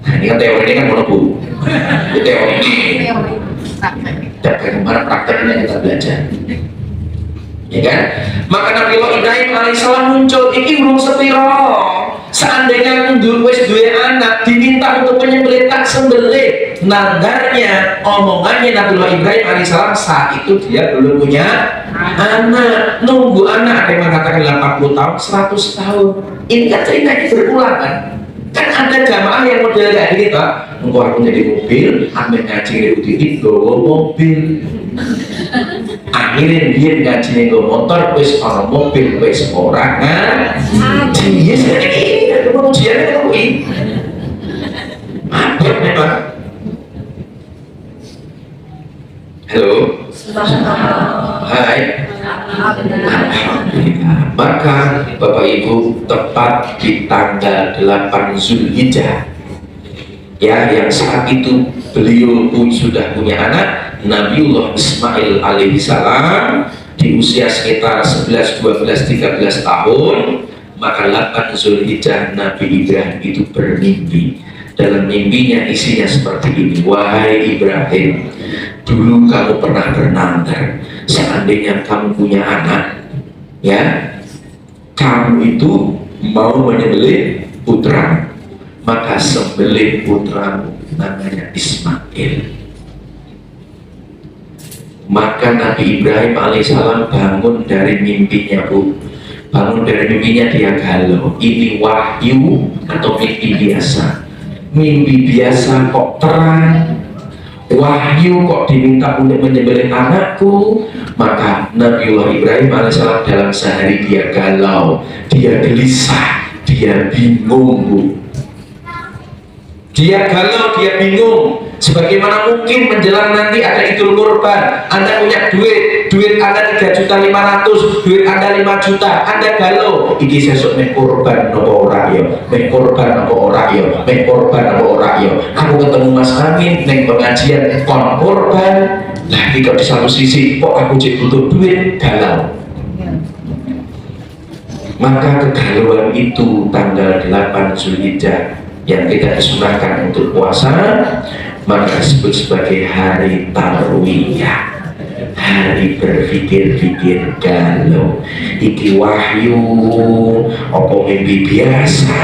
Nah, ini kan teori, ini kan monobu. Itu teori. Dan bagaimana prakteknya kita belajar, ya kan? Maka Nabiullah Ibrahim alaihissalam muncul, ini belum sepiro. Seandainya wis duwe anak diminta untuk menyembelih tak sembelih. Nanggarnya omongannya Nabiullah Ibrahim alaihissalam saat itu dia belum punya anak, nunggu anak. Ada yang mengatakan 80 tahun, 100 tahun. Ini kan ceritanya berulang kan? Kan ada jamaah yang model kayak gini Pak. Nunggu aku jadi mobil, ambil ngaji di UTI, bawa mobil. Akhirnya dia ngaji nego motor, wis orang mobil, wis orang ngaji. Ya seperti ini, ada pengujiannya kan ini. Apa memang? Halo. Hai. Alhamdulillah. Maka Bapak Ibu, tepat di tanggal 8 Zulhijjah ya, yang saat itu beliau pun sudah punya anak, Nabiullah Ismail alaihissalam, di usia sekitar 11, 12, 13 tahun. Maka 8 Zulhijjah Nabi Ibrahim itu bermimpi. Dalam mimpinya isinya seperti ini: wahai Ibrahim, dulu kamu pernah bernadar, seandainya kamu punya anak, ya, kamu itu mau menyembelih putra, maka sembelih putramu, namanya Ismail. Maka Nabi Ibrahim alaihissalam bangun dari mimpinya, Bu. Bangun dari mimpinya, dia galau. Ini wahyu atau mimpi biasa? Mimpi biasa kok terang, wahyu kok diminta untuk menyembelih anakku. Maka Nabiullah Ibrahim alaihissalam dalam sehari dia galau, dia gelisah, dia bingung, Bu. Dia galau, dia bingung. Sebagaimana mungkin menjelang nanti ada Idul Kurban, Anda punya duit Anda 3.500.000, duit Anda 5 juta, Anda galau, iki sesuk mek kurban nopo ora ya, mek kurban nopo ora ya, mek kurban nopo ora ya. Aku ketemu Mas Amin neng pengajian kon kurban, lagi kok di satu sisi kok aku cek butuh duit, galau. Maka kegalauan itu tanggal 8 Zulhijjah yang kita disunahkan untuk puasa, maka disebut sebagai hari tarwiyah, hari berpikir-pikir galau. Iki wahyu apa mimpi biasa?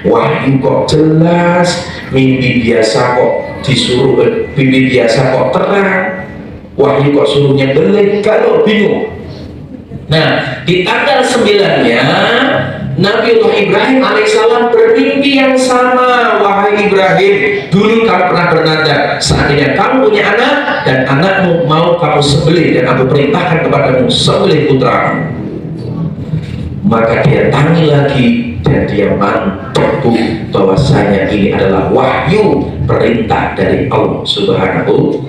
Wahyu kok jelas, mimpi biasa kok disuruh, mimpi biasa kok terang, wahyu kok suruhnya belik, galau, bingung. Nah, di tanggal 9-nya Nabiullah Ibrahim alaihissalam bermimpi yang sama. Wahai Ibrahim, dulu kamu pernah bernadar, seandainya kamu punya anak dan anakmu mau kamu sembelih, dan aku perintahkan kepadamu sembelih putramu. Maka dia tanya lagi dan dia mantap bahwasanya ini adalah wahyu, perintah dari Allah Subhanahu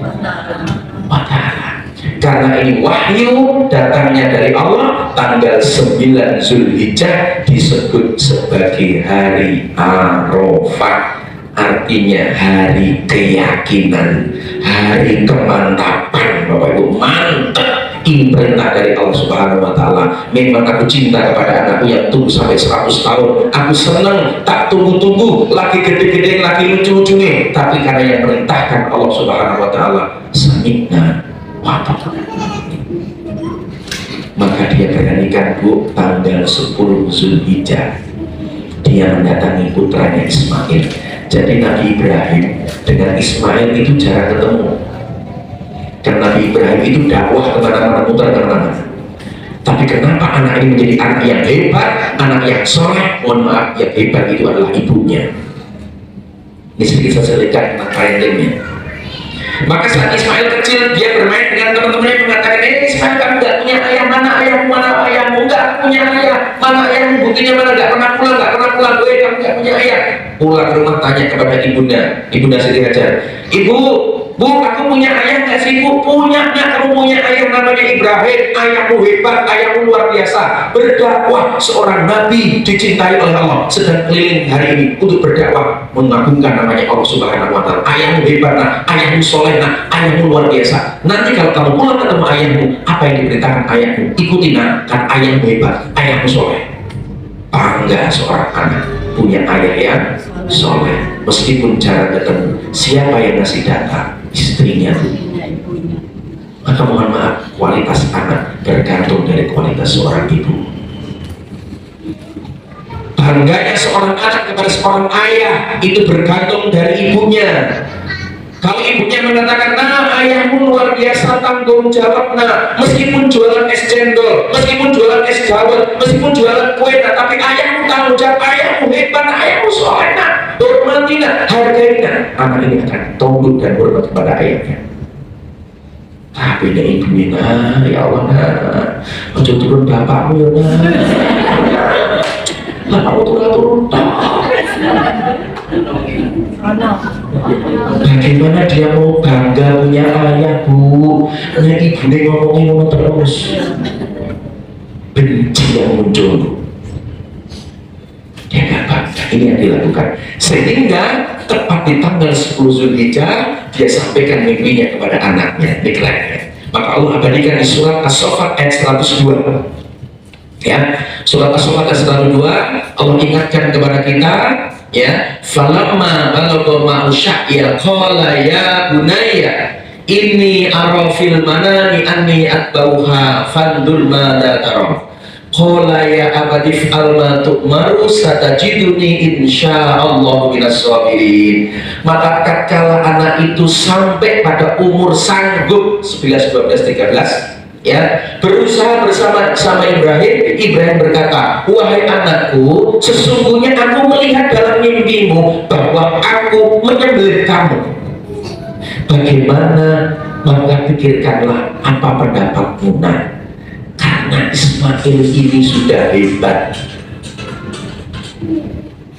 wa Ta'ala. Karena ini wahyu datangnya dari Allah, tanggal 9 Zulhijjah disebut sebagai hari Arafah, artinya hari keyakinan, hari kemantapan. Bapak Ibu, mantap. Ini perintah dari Allah Subhanahu wa Ta'ala. Memang aku cinta kepada anakku yang tumbuh sampai 100 tahun. Aku senang, tak tunggu-tunggu lagi gede-gede, lagi lucu-lucu nih. Tapi karena yang perintahkan Allah Subhanahu wa Ta'ala, sami'na wa ta'ana. Maka dia beranikan, Bu, tanggal 10 Zulhijjah dia mendatangi putranya Ismail. Jadi Nabi Ibrahim dengan Ismail itu jarang ketemu. Dan Nabi Ibrahim itu dakwah kemana-mana, putar kemana-mana. Tapi kenapa anak ini menjadi anak yang hebat, anak yang soleh? Mohon maaf, yang hebat itu adalah ibunya. Ini sedikit saya selesaikan tentang parentingnya. Maka saat Ismail kecil, dia bermain dengan teman-temannya, mengatakan, Ismail, kamu gak punya ayah, mana ayahmu, mana ayahmu? Enggak punya ayah, mana ayahmu? Buktinya mana? Gak pernah pulang, gak pernah pulang. Kamu gak punya ayah. Pulang ke rumah, tanya kepada ibunda Siti Hajar, Ibu, Bu, aku punya ayah nggak sih, Bu? Punya. Kamu punya ayah namanya Ibrahim, ayahmu hebat, ayahmu luar biasa, berdakwah, seorang nabi dicintai oleh Allah, sedang keliling hari ini untuk berdakwah mengagungkan namanya Allah Subhanahu wa Ta'ala. Ayahmu hebat, nah, ayahmu soleh, nah, ayahmu luar biasa. Nanti kalau kamu pulang ketemu ayahmu, apa yang diperintahkan ayahmu, ikuti, nah, kan ayahmu hebat, ayahmu soleh. Bangga seorang anak punya ayah yang soleh, meskipun jarang ketemu. Siapa yang ngasih data? Istrinya. Maka mohon maaf, kualitas anak bergantung dari kualitas seorang ibu. Bangganya seorang anak kepada seorang ayah itu bergantung dari ibunya. Kalau ibunya mengatakan, nah, ayahmu luar biasa tanggung jawab, nah, meskipun jualan es cendol, meskipun jualan es dawet, meskipun jualan kue, nah, tapi ayahmu tanggung jawab, ayahmu hebat, nah, ayahmu soleh, nah, hormati, nah, hargai, nah, anak ini akan tunduk dan hormat kepada ayahnya. Tapi ini ibunya, nah, ya Allah, nah, ojo turun bapakmu ya, nah, kamu turun, bagaimana dia mau bangga punya ayah, Bu? anaknya ibunya ngomongin ngono terus, benci yang muncul. Ya nggak bangga. Ini yang dilakukan sehingga tepat di tanggal 10 Zulhijjah dia sampaikan mimpinya kepada anaknya, deklarasinya. Maka Allah abadikan di surat As-Saffat ayat 102. Ya, surat As-Saffat ayat 102 Allah ingatkan kepada kita, ya, falamma balagha ma'u sya'ya qala ya bunayya inni ara fil manami anni atbauha fandur madza tara. Qala ya abadif alma tu'maru satajiduni insyaallah minas sabirin. Maka tatkala anak itu sampai pada umur sanggup 11, 12, 13, ya, berusaha bersama Ibrahim. Ibrahim berkata, wahai anakku, sesungguhnya aku melihat dalam mimpimu bahwa aku menyembelih kamu. Bagaimana? Maka pikirkanlah apa pendapatmu, nak? Karena Ismail ini sudah hebat.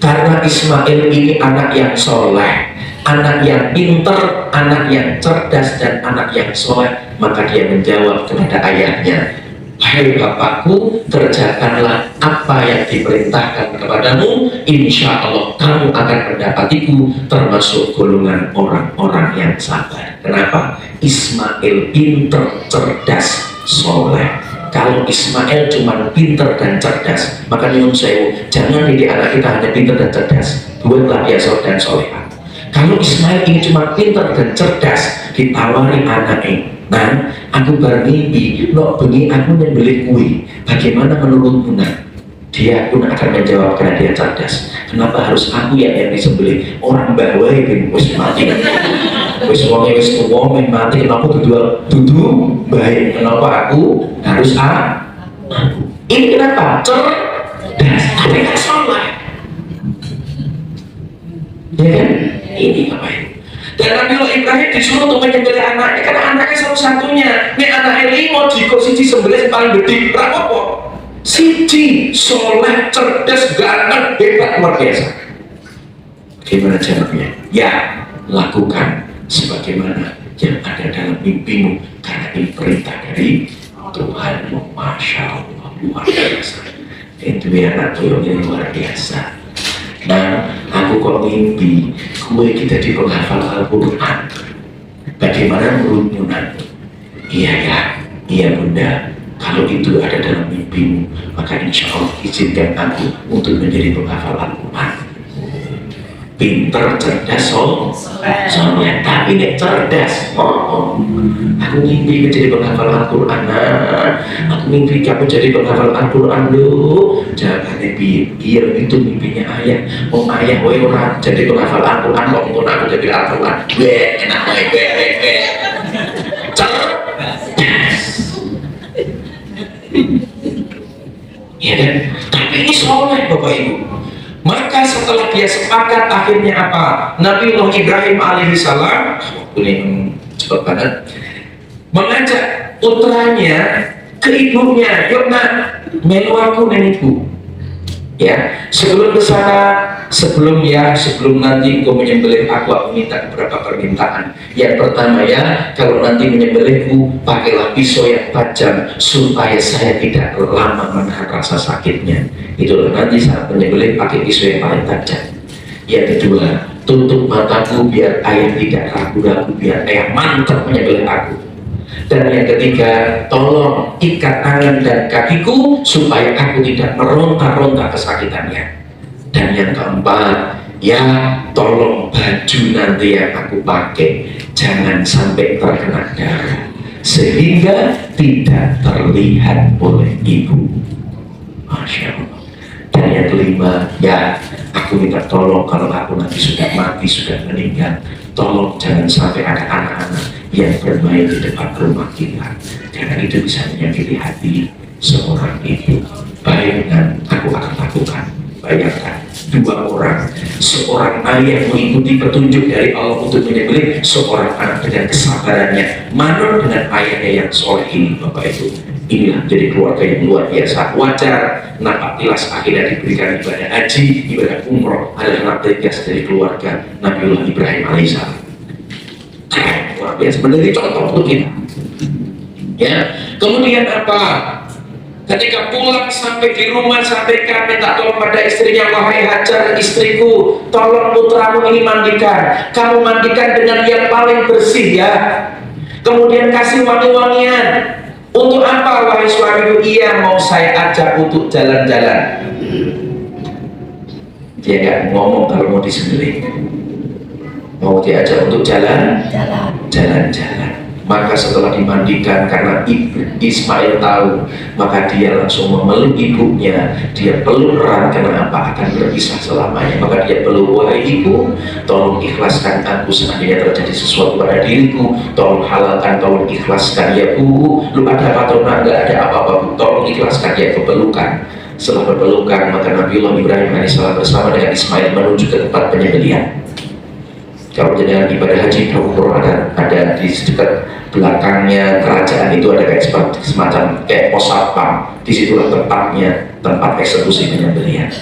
Karena Ismail ini anak yang soleh, anak yang pinter, anak yang cerdas, dan anak yang soleh. Maka dia menjawab kepada ayahnya, hai bapakku, kerjakanlah apa yang diperintahkan kepadamu, insya Allah kamu akan mendapatiku termasuk golongan orang-orang yang sabar. Kenapa? Ismail pinter, cerdas, soleh. Kalau Ismail cuma pinter dan cerdas, maka nyuwun sewu, jangan didik anak kita hanya pinter dan cerdas, buatlah dia soleh dan solehah. Kalau Ismail ini cuma pinter dan cerdas, ditawari anaknya, nah, aku bermimpi, no bengi aku nyembelih kue. Bagaimana menurutmu, nak? Dia pun akan menjawab karena dia cerdas. Kenapa harus aku yang disembelih? Orang bahwa bin wis mati. Wis wonge wis tuwa mati, kenapa duduk baik? Kenapa aku harus aku? Ini kenapa? Cerdas, tapi kan soleh. Ya kan? Ini apa ini? Dan Nabi Ibrahim disuruh untuk menyembelih anaknya karena anaknya satu-satunya. Ini anaknya lima jika siji sembelih paling gede berapa? Siji, soleh, cerdas, ganteng, hebat, luar biasa. Gimana caranya? Ya, lakukan sebagaimana yang ada dalam mimpimu, karena ini perintah dari Tuhanmu. Masya Allah, luar biasa. Itu ya anak yang luar biasa. Nah, aku kok mimpi gue kita di penghafal Al-Quran. Bagaimana menurutmu nanti? Iya ya, iya bunda. Kalau itu ada dalam mimpimu, maka insya Allah izinkan aku untuk menjadi penghafal Al-Quran. Pinter, cerdas, soalnya tapi nek cerdas. Aku mimpi menjadi penghafal Al-Quran. Aku mimpi kamu jadi penghafal Al-Quran loh. Jangan biar itu mimpinya ayah. Ayah wae orang jadi penghafal Al-Quran kok untuk aku jadi Al-Quran. Enak wae. Cerdas. Ya kan? Tapi ini soleh Bapak Ibu. Maka setelah dia sepakat, akhirnya apa? Nabiullah Ibrahim alaihissalam, ini cepat banget, mengajak putranya ke ibunya, yuk nak, melu aku dan ibu. Ya, sebelum ke sana, sebelum nanti engkau menyembelih aku minta beberapa permintaan. Yang pertama ya, kalau nanti menyembelihku, pakailah pisau yang tajam supaya saya tidak lama menahan rasa sakitnya. Itulah nanti saat menyembelih pakai pisau yang paling tajam. Yang kedua, tutup mataku biar ayah tidak ragu-ragu, biar ayah mantap menyembelih aku. Dan yang ketiga, tolong ikat tangan dan kakiku supaya aku tidak meronta-ronta kesakitannya. Dan yang keempat, ya tolong baju nanti yang aku pakai jangan sampai terkena darah sehingga tidak terlihat oleh ibu. Masya Allah. Dan yang kelima, ya aku minta tolong kalau aku nanti sudah mati, sudah meninggal, tolong jangan sampai ada anak-anak yang bermain di depan rumah kita, karena itu bisa menyakiti hati seorang ibu. Bayangkan, aku akan lakukan. Bayangkan, dua orang, seorang ayah mengikuti petunjuk dari Allah untuk menyembelih seorang anak dengan kesabarannya, manut dengan ayahnya yang soleh ini. Bapak Ibu, inilah jadi keluarga yang luar biasa. Wajar nampak tilas akhirnya diberikan ibadah haji, ibadah umroh adalah anak biasa dari keluarga Nabiullah Ibrahim alaihissalam. Luar biasa, menjadi contoh untuk kita. Ya, kemudian apa? Ketika pulang sampai di rumah, sampaikan minta tolong pada istrinya, wahai Hajar istriku, tolong putramu ini mandikan. Kamu mandikan dengan yang paling bersih ya. Kemudian kasih wangi-wangian. Untuk apa wahai suamiku? Iya, mau saya ajak untuk jalan-jalan. Dia nggak ngomong kalau mau disembelih. Mau diajak untuk jalan-jalan. Maka setelah dimandikan, karena Ismail tahu, maka dia langsung memeluk ibunya. Dia peluk erat, karena apa? Akan berpisah selamanya. Maka dia peluk, wahai ibu, tolong ikhlaskan aku seandainya terjadi sesuatu pada diriku. Tolong halalkan, tolong ikhlaskan ya bu. Lu ada apa atau enggak ada apa-apa bu, tolong ikhlaskan. Dia kepelukan. Setelah berpelukan, maka Nabiullah Ibrahim AS bersama dengan Ismail menuju ke tempat penyembelihan. Kalau dengan ibadah haji umroh ada di dekat belakangnya kerajaan itu ada kayak semacam kayak pos satpam. Disitulah tempat eksekusi penyembelihan.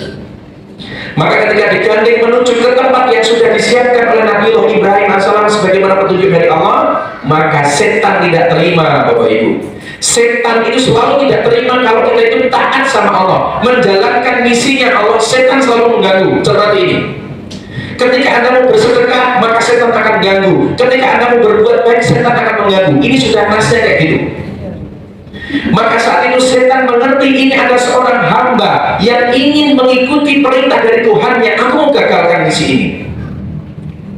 Maka ketika digandeng menuju ke tempat yang sudah disiapkan oleh Nabiullah Ibrahim AS sebagaimana petunjuk dari Allah, maka setan tidak terima, Bapak Ibu. Setan itu selalu tidak terima kalau kita itu taat sama Allah, menjalankan misinya Allah. Setan selalu mengganggu seperti ini. Ketika Anda mau bersedekah, maka setan akan ganggu. Ketika Anda mau berbuat baik, setan akan mengganggu. Ini sudah nasnya kayak gitu. Maka saat itu setan mengerti ini ada seorang hamba yang ingin mengikuti perintah dari Tuhannya. Aku mau gagalkan misi ini.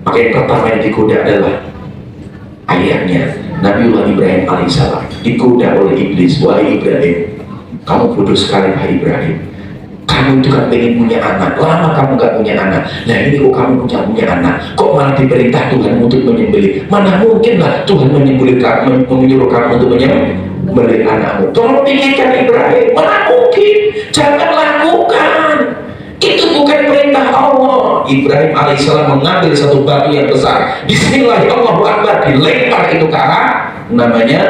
Maka yang pertama yang digoda adalah ayahnya, Nabiullah Ibrahim alaihissalam. Digoda oleh iblis. Wahai Ibrahim, kamu bodoh sekali, wahai Ibrahim. Kamu itu kan pengen punya anak, lama kamu gak punya anak. Nah ini kok kamu punya anak, kok malah diperintah Tuhan untuk menyembelih? Mana mungkin lah Tuhan menyembelih kamu, menyuruh kamu untuk menyembelih anakmu. Tolong pikirkan Ibrahim, mana mungkin? Jangan lakukan. Itu bukan perintah Allah. Ibrahim alaihissalam mengambil satu batu yang besar. Bismillahirrahmanirrahim, dilempar itu ke arah namanya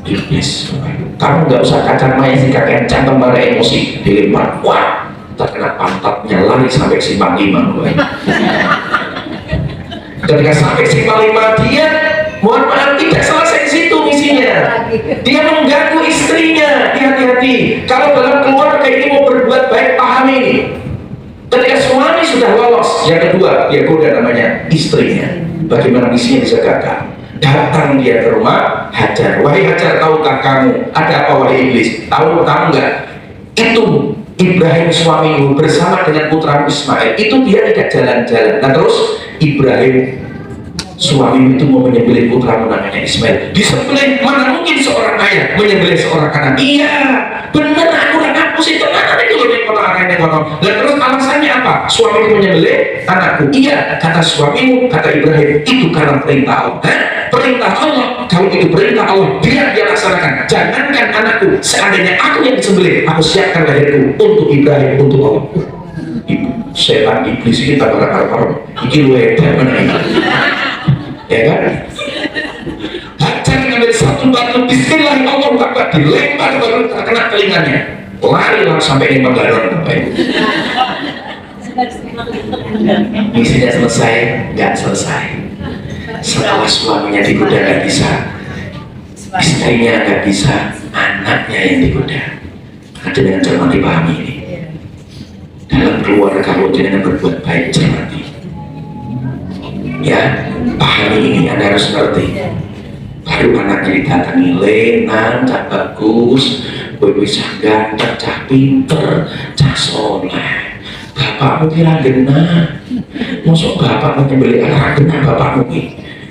iblis. Kamu nggak usah kacang maya sih, kakek cangkem pada emosi, dilempar, wah, terkena pantatnya, lari sampai simpang 5. Ketika sampai simpang 5, dia mohon maaf tidak selesai di situ misinya. Dia mengganggu istrinya. Hati-hati, kalau dalam keluarga ini mau berbuat baik, pahami ini. Ketika suami sudah lolos, yang kedua dia goda namanya istrinya. Bagaimana misinya bisa gagal? Datang dia ke rumah Hajar. Wahai Hajar, tahukah kamu ada apa wahai iblis? Tahu nggak? Itu Ibrahim suamimu bersama dengan putra Ismail. Itu dia tidak jalan-jalan. Nah terus Ibrahim suamimu itu mau menyembelih putramu namanya Ismail. Disembelih, mana mungkin seorang ayah menyembelih seorang anak? Iya, benar, aku sih tenang itu loh yang anaknya ngomong. Dan terus alasannya apa? Suamiku menyembelih anakku. Iya, kata suamimu, kata Ibrahim, itu karena perintah Allah. Perintah Allah, kalau itu perintah Allah, biar dia laksanakan. Jangankan anakku, seandainya aku yang disembelih, aku siapkan lahirku untuk Ibrahim, untuk Allah. Ibu, setan iblis ini tak bakar-bakar. Ini lu hebat mana ini? Ya kan? Hajar ngambil satu batu, bismillahirrahmanirrahim, dilempar baru terkena telinganya. Lari lah sampai 5 galon, Bapak Ibu. Misinya selesai? Nggak selesai. Setelah suaminya digoda nggak bisa, istrinya nggak bisa, anaknya yang digoda. Ada yang cermat dipahami ini. Dalam keluarga kalau dengan berbuat baik, cermati. Ya, pahami ini, Anda harus ngerti. Baru anaknya didatangi, Lenan, cah bagus, bisa ganteng, cah pinter, cah soleh. Bapakmu kira genah, masuk bapak menyembelih anak genah bapakmu ini.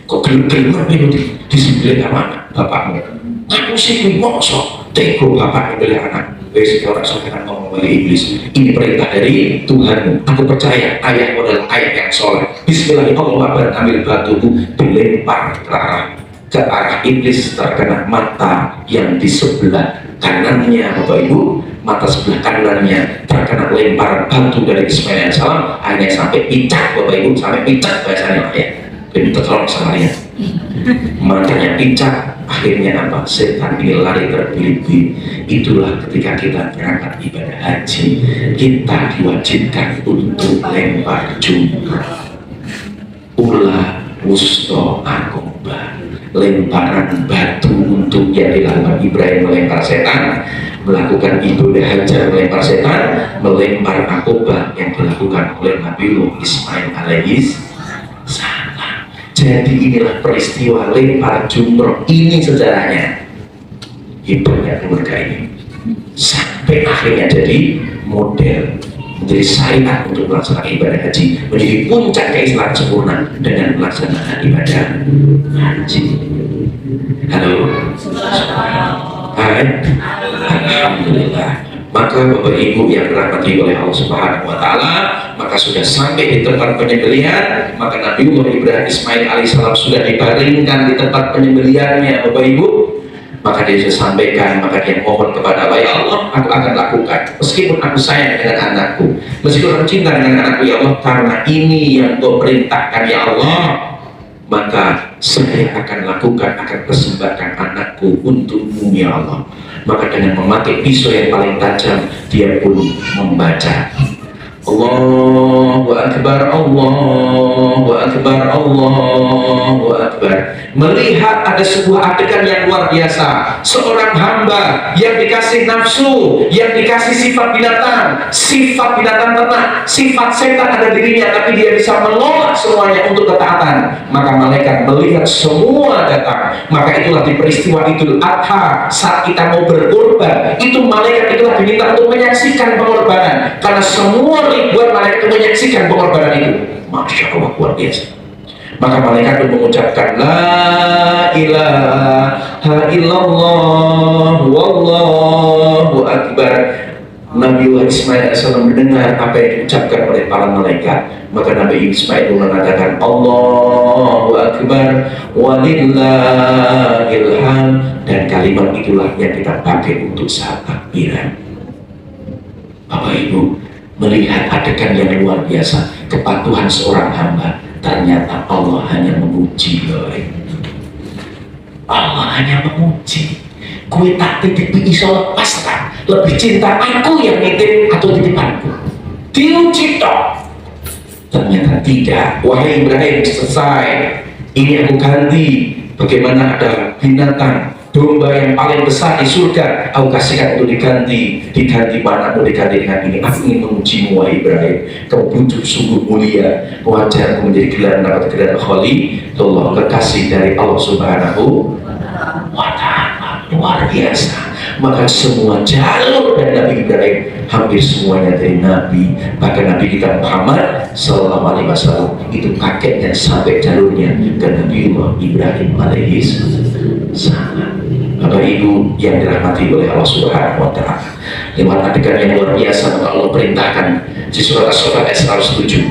Kok gelem-gelem itu disembelih sama bapakmu? Aku sih masuk tega bapak menyembelih anak. Wes orang saudara ngomong oleh iblis, ini perintah dari Tuhanmu. Aku percaya ayahmu adalah ayah yang soleh. Bismillahirrahmanirrahim, ambil batuku, dilempar ke arah iblis, terkena mata yang di sebelah kanannya, Bapak Ibu. Mata sebelah kanannya terkena lemparan batu dari Ismail AS, hanya sampai picak, Bapak Ibu, sampai picak bahasanya ya. Jadi tertolong sama dia. Matanya picak. Akhirnya apa? Setan ini lari terbilit-bilit. Itulah ketika kita berangkat ibadah haji, kita diwajibkan untuk lempar jumrah, ula wusto akobah. lemparan batu untuk yang dilakukan Ibrahim melempar setan, melakukan ibadah hajar melempar setan, melempar akobah yang dilakukan oleh Nabiullah Ismail alaihis salam. Jadi inilah peristiwa lempar jumroh, ini sejarahnya. Hebatnya keluarga ini sampai akhirnya jadi model, menjadi syariat untuk melaksanakan ibadah haji, menjadi puncak keislaman sempurna dengan melaksanakan ibadah haji. Halo. Hai. Alhamdulillah. Maka Bapak Ibu yang dirahmati oleh Allah Subhanahu wa taala, maka sudah sampai di tempat penyembelihan, maka Nabiullah Ibrahim Ismail alaihissalam sudah dibaringkan di tempat penyembelihannya Bapak Ibu. Maka dia sudah sampaikan, maka dia mohon kepada Allah, ya Allah, aku akan lakukan meskipun aku sayang dengan anakku, meskipun aku cinta dengan anakku, ya Allah, karena ini yang Kau perintahkan ya Allah, maka saya akan lakukan, akan persembahkan anakku untukmu ya Allah. Maka dengan memakai pisau yang paling tajam, dia pun membaca Allahu Akbar, Allahu Akbar, Allahu Akbar. Melihat ada sebuah adegan yang luar biasa, seorang hamba yang dikasih nafsu, yang dikasih sifat binatang ternak, sifat setan ada dirinya, tapi dia bisa menolak semuanya untuk ketaatan. Maka malaikat melihat semua datang. Maka itulah di peristiwa Idul Adha, saat kita mau berkorban, itu malaikat itulah diminta untuk menyaksikan pengorbanan, karena semua ribuan malaikat itu menyaksikan pengorbanan itu. Masya Allah, luar biasa. Maka malaikat pun mengucapkan la ilaha illallah wallahu akbar. Nabiullah Ismail AS mendengar apa yang diucapkan oleh para malaikat, maka Nabi Ismail mengatakan Allahu akbar walillahil hamd, dan kalimat itulah yang kita pakai untuk saat takbiran. Bapak Ibu, melihat adegan yang luar biasa, kepatuhan seorang hamba, ternyata Allah hanya memuji. Allah hanya memuji. Kue tak titip iso lepas tak? Lebih cinta aku yang nitip atau titipanku? Diuji toh. Ternyata tidak. Wahai Ibrahim, selesai. Ini aku ganti. Bagaimana ada binatang domba yang paling besar di surga, aku kasihkan untuk diganti mana? Mau diganti dengan ini. Aku ingin mengujimu wahai Ibrahim, kamu butuh sungguh mulia, wajarmu menjadi gelar, mendapat gelar Khalilullah, kekasih dari Allah Subhanahu wa ta'ala. Luar biasa. Maka semua jalur dari Nabi Ibrahim hampir semuanya dari Nabi, bahkan Nabi kita Muhammad Sallallahu Alaihi Wasallam itu kakeknya sampai jalurnya ke Nabiullah Ibrahim alaihis salam. Bapak Ibu yang dirahmati oleh Allah Subhanahu wa ta'ala, lewat adegan yang luar biasa, maka Allah perintahkan di surat As-Saffat ayat 107,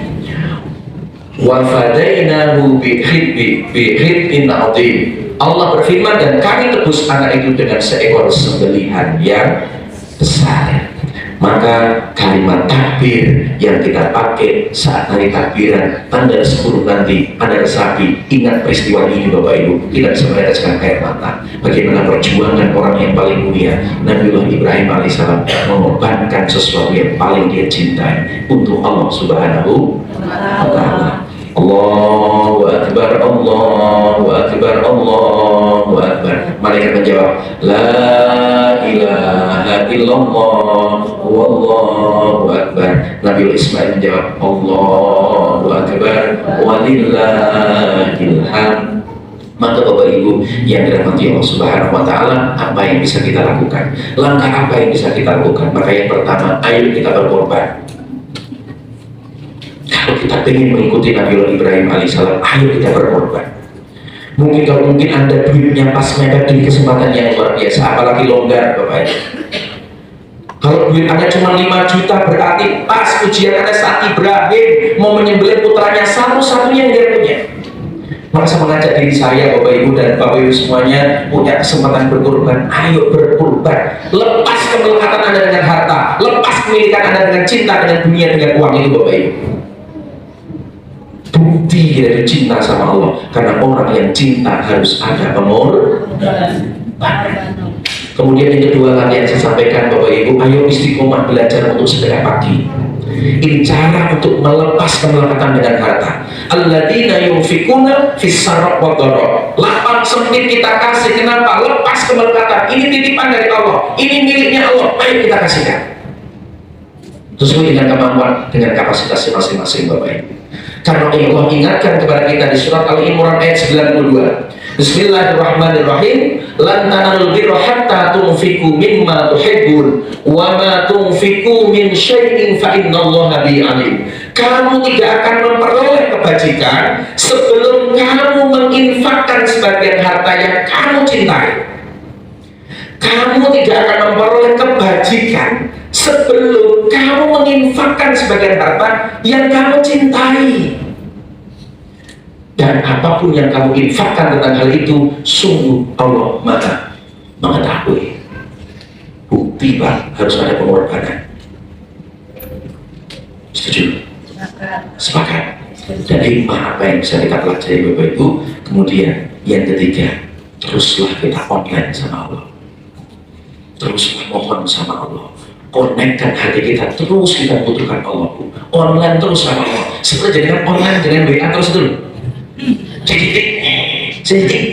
wa fadainahu bihibin azim. Allah berfirman, dan kami tebus anak itu dengan seekor sembelihan yang besar. Maka kalimat takbir yang kita pakai saat hari takbiran tanggal 10 nanti ada sapi, ingat peristiwa ini Bapak Ibu, tidak bisa meneteskan air mata. Bagaimana perjuangan orang yang paling mulia, Nabiullah Ibrahim alaihissalam, mengorbankan sesuatu yang paling dia cintai untuk Allah Subhanahu wa ta'ala. Allahu akbar, Allahu akbar, Allahu akbar. Malaikat menjawab, la ilaha illallah wallahu akbar. Nabi Ismail menjawab, Allahu akbar walillahil hamd. Maka Bapak Ibu yang dirahmati Allah Subhanahu wa ta'ala, apa yang bisa kita lakukan? Langkah apa yang bisa kita lakukan? Maka yang pertama, ayo kita berkorban. Kalau kita ingin mengikuti Nabiullah Ibrahim alaihissalam, ayo kita berkorban. Mungkin kalau Anda duitnya pas mepet di kesempatan yang luar biasa, apalagi longgar Bapak Ibu. Kalau duit Anda cuma 5 juta, berarti pas ujian Anda saat Ibrahim mau menyembelih putranya satu-satunya yang dia punya. Maka saya mengajak diri saya, Bapak Ibu dan Bapak Ibu semuanya punya kesempatan berkorban, ayo berkorban. Lepas kemelekatan Anda dengan harta, lepas kemilikan Anda dengan cinta, dengan dunia, dengan uang itu Bapak Ibu. Bukti dari cinta sama Allah, karena orang yang cinta harus ada pengorbanan. Kemudian yang kedua tadi yang saya sampaikan Bapak Ibu, ayo istiqomah belajar untuk sedekah pagi. Ini cara untuk melepas kemelekatan dengan harta. Alladzina yunfikuna fis sarra wa dharra. Lapang sempit kita kasih, kenapa? Lepas kemelekatan. Ini titipan dari Allah, ini miliknya Allah, ayo kita kasihkan sesuai dengan kemampuan, dengan kapasitas masing-masing Bapak Ibu. Karena Allah ingatkan kepada kita di surat Al-Imran ayat 92. Bismillahirrahmanirrahim. Lan tanalul birra hatta tunfiqu mimma tuhibbun wa ma tunfiqu min syai'in fa innallaha bihi alim. Kamu tidak akan memperoleh kebajikan sebelum kamu menginfakkan sebagian harta yang kamu cintai. Kamu tidak akan memperoleh kebajikan sebelum kamu menginfakkan sebagian harta yang kamu cintai. Dan apapun yang kamu infakkan tentang hal itu, sungguh Allah Maha mengetahui. Bukti Pak, harus ada pengorbanan. Setuju? Sepakat. Dan hikmah apa yang bisa kita pelajari Bapak Ibu. Kemudian yang ketiga, teruslah kita online sama Allah. Teruslah mohon sama Allah. Konekkan hati kita, terus kita butuhkan Allah. Online terus sama Allah. Seperti dengan online dengan WA terus dulu. Sini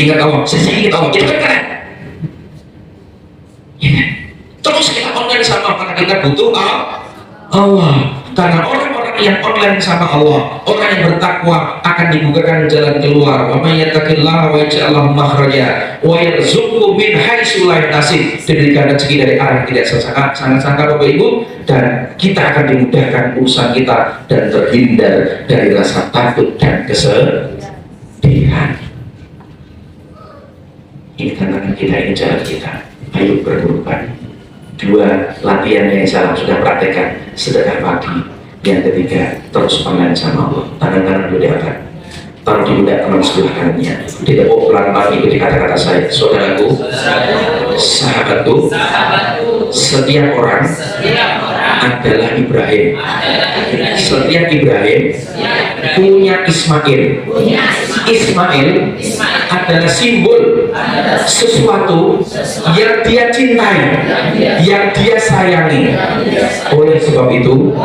ingat Allah, sini ingat Allah, kita kan? Terus kita online sama karena kita butuh Allah. Karena orang-orang yang online sama Allah, orang yang bertakwa akan dibukakan jalan keluar. Wa may yattaqillaha wa yaj'al lahu makhraja wa yarzuqhu min haitsu la yahtasib. Diberikan rezeki dari arah tidak sangka Bapak Ibu, dan kita akan dimudahkan urusan kita dan terhindar dari rasa takut dan kesedihan. Ini tantangan kita, ini jalan kita. Ayo berkorban. Dua, latihan yang salah sudah praktekkan, sedekah pagi. Yang ketiga, terus online sama Allah. Tangan-tangan dulu diangkat, taruh di pundak teman sebelah kanannya. Ditepuk pelan-pelan, ikuti kata-kata saya. Saudaraku, sahabatku, setiap orang adalah Ibrahim. Setiap Ibrahim punya Ismail. Ismail adalah simbol sesuatu yang dia cintai, yang dia sayangi. Oleh sebab itu,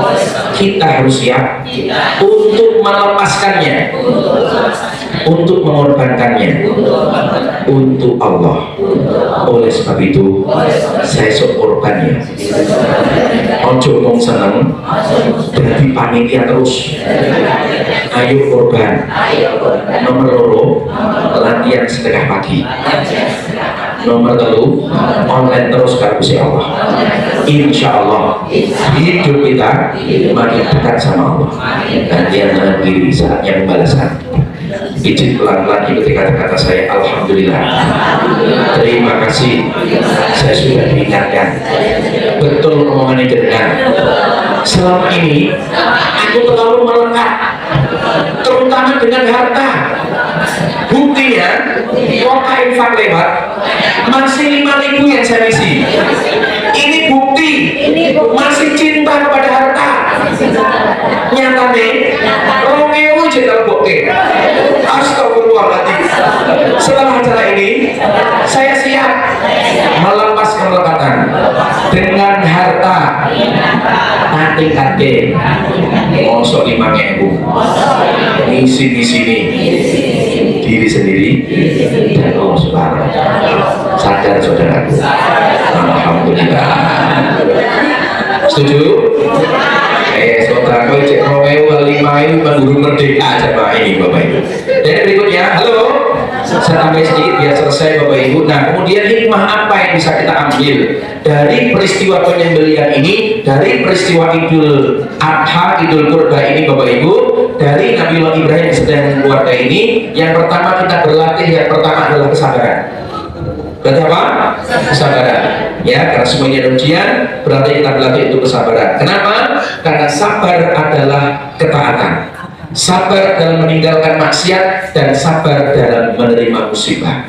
kita harus siap untuk melepaskannya, untuk mengorbankannya untuk Allah. Oleh sebab itu, saya sok korbannya. Ojo mong seneng, jadi panitia terus. Ayo korban. Nomor loro, latihan sedekah pagi. Nomor telu, online terus karo Gusti Allah. Insya Allah hidup kita makin dekat sama Allah. Gantian tangan kiri, saatnya pembalasan. Izin pelan-pelan ikuti kata-kata saya. Alhamdulillah. Terima kasih. Saya sudah diingatkan. Betul omongannya jenengan. Selama ini aku terlalu melekat, terutama dengan harta. Buktinya, kota infak lewat masih 5.000 yang saya isi. Ini bukti masih cinta kepada harta. Nyatanya, Romeo jenderal bokeh. Astagfirullahaladzim. Setelah acara ini, saya siap melepas kemelekatan dengan harta. Hati-hati, mosok 5.000 ngisi di sini diri sendiri dan Allah Subhanahu. Sadar saudaraku. Alhamdulillah. Setuju? Saudaraku cek Romeo 5.000 guru merdeka jamaah ini Bapak Ibu. Dan berikutnya, halo, saya tambah sedikit biar selesai Bapak Ibu. Nah, kemudian hikmah apa yang bisa kita ambil dari peristiwa penyembelihan ini, dari peristiwa Idul Adha, Idul Kurba ini Bapak Ibu, dari Nabiullah Ibrahim sedang keluarga ini? Yang pertama kita berlatih, yang pertama adalah kesabaran. Berarti apa? Kesabaran. Ya, karena semuanya ada ujian, berarti kita berlatih untuk kesabaran. Kenapa? Karena sabar adalah ketaatan. Sabar dalam meninggalkan maksiat dan sabar dalam menerima musibah.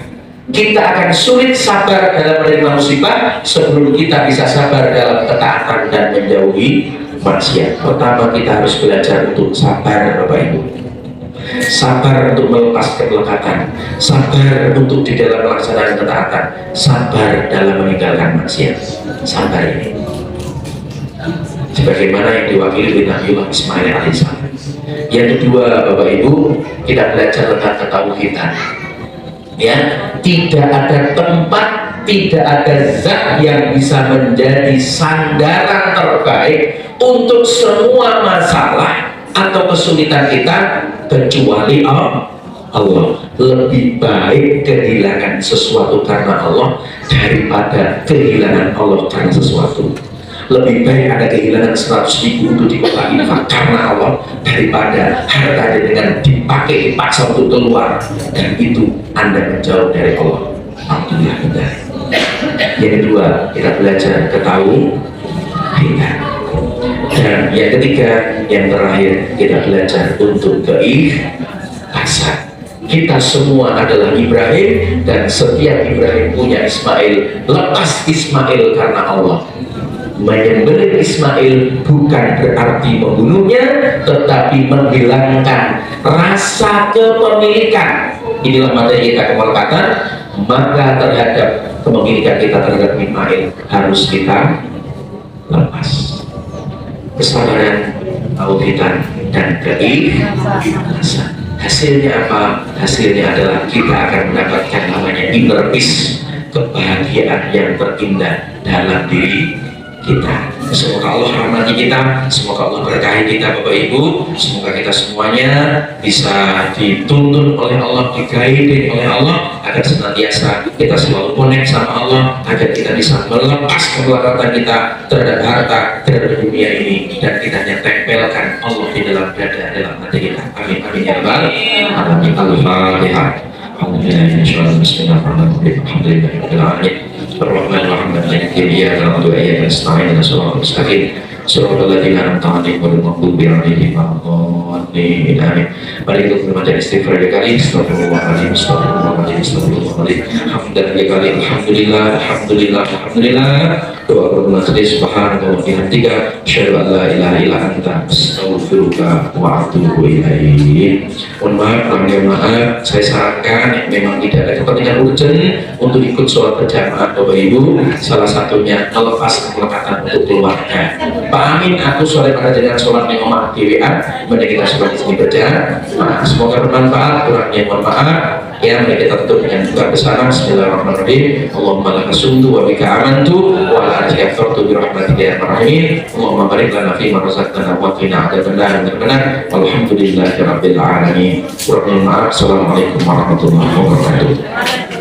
Kita akan sulit sabar dalam menerima musibah sebelum kita bisa sabar dalam ketaatan dan menjauhi maksiat. Pertama kita harus belajar untuk sabar Bapak Ibu. Sabar untuk melepas kemelekatan, sabar untuk di dalam melaksanakan ketaatan, sabar dalam meninggalkan maksiat. Sabar ini. sebagaimana yang diwakili oleh Nabiullah Ismail alaihissalam. Yang kedua, Bapak Ibu, kita belajar tentang ketauhidan. Ya, tidak ada tempat, tidak ada zat yang bisa menjadi sandaran terbaik untuk semua masalah atau kesulitan kita kecuali Allah. Lebih baik kehilangan sesuatu karena Allah daripada kehilangan Allah karena sesuatu. Lebih baik ada kehilangan 100.000 untuk di kota infak karena Allah daripada harta dengan dipaksa untuk keluar, dan itu Anda menjauh dari Allah. Alhamdulillah. Yang kedua, kita belajar ketauhidan. Dan yang ketiga, yang terakhir, kita belajar untuk keikhlasan. Kita semua adalah Ibrahim, dan setiap Ibrahim punya Ismail. Lepas Ismail karena Allah. Menyembelih Ismail bukan berarti membunuhnya, tetapi menghilangkan rasa kepemilikan. Inilah materi kita kemelekatan. Maka terhadap kepemilikan kita terhadap Ismail harus kita lepas. Kesabaran, tauhidan, dan keikhlasan. Hasilnya apa? Hasilnya adalah kita akan mendapatkan namanya inner peace, kebahagiaan yang terindah dalam diri kita. Semoga Allah rahmati kita, semoga Allah berkahi kita Bapak Ibu, semoga kita semuanya bisa dituntun oleh Allah, diguide oleh Allah, agar senantiasa kita selalu connect sama Allah, agar kita bisa melepas kemelaratan kita terhadap harta, terhadap dunia ini, dan kita hanya tempelkan Allah di dalam dada, dalam hati kita. Amin amin ya rabbal alamin. Al-Fatihah. Bismillahirrahmanirrahim. Alhamdulillahirrahmanirrahim. Ar-Rahman Ar-Rahim. Iya dalam doa yang nasta'in dan sholat mustaqim. Surah al-Ladina an'amta 'alaihim ghairil maghdubi 'alaihim waladdallin. Amin. Mari kita membaca istighfar kali. Astagfirullahaladzim, astagfirullahaladzim, astagfirullahaladzim. Hamdan kali. Alhamdulillah, alhamdulillah, alhamdulillah. Doa bermajelis subhanallah wa bihamdika asyhadu an la ilaha illa anta astaghfiruka wa atubu ilaik. Mohon maaf, saya sarankan memang tidak ada kepentingan urgent untuk ikut sholat berjamaah Bapak Ibu. Salah satunya melepas kelekatan untuk keluarga. Pak Amin, aku sore pada dengan sholat di rumah di WA, mari kita sholat di sini berjamaah. Semoga bermanfaat, kurangnya mohon maaf. Ya, mari kita tutup dengan doa bersama. Bismillahirrahmanirrahim. Allahumma laka sumtu wa bika amantu wa ala arsika kafartu bi rahmatika ya arhamar rahimin. Allahumma barik lana fi ma razaqtana wa qina adzabannar. Walhamdulillahirabbil alamin. Kurangnya maaf. Assalamualaikum warahmatullahi wabarakatuh.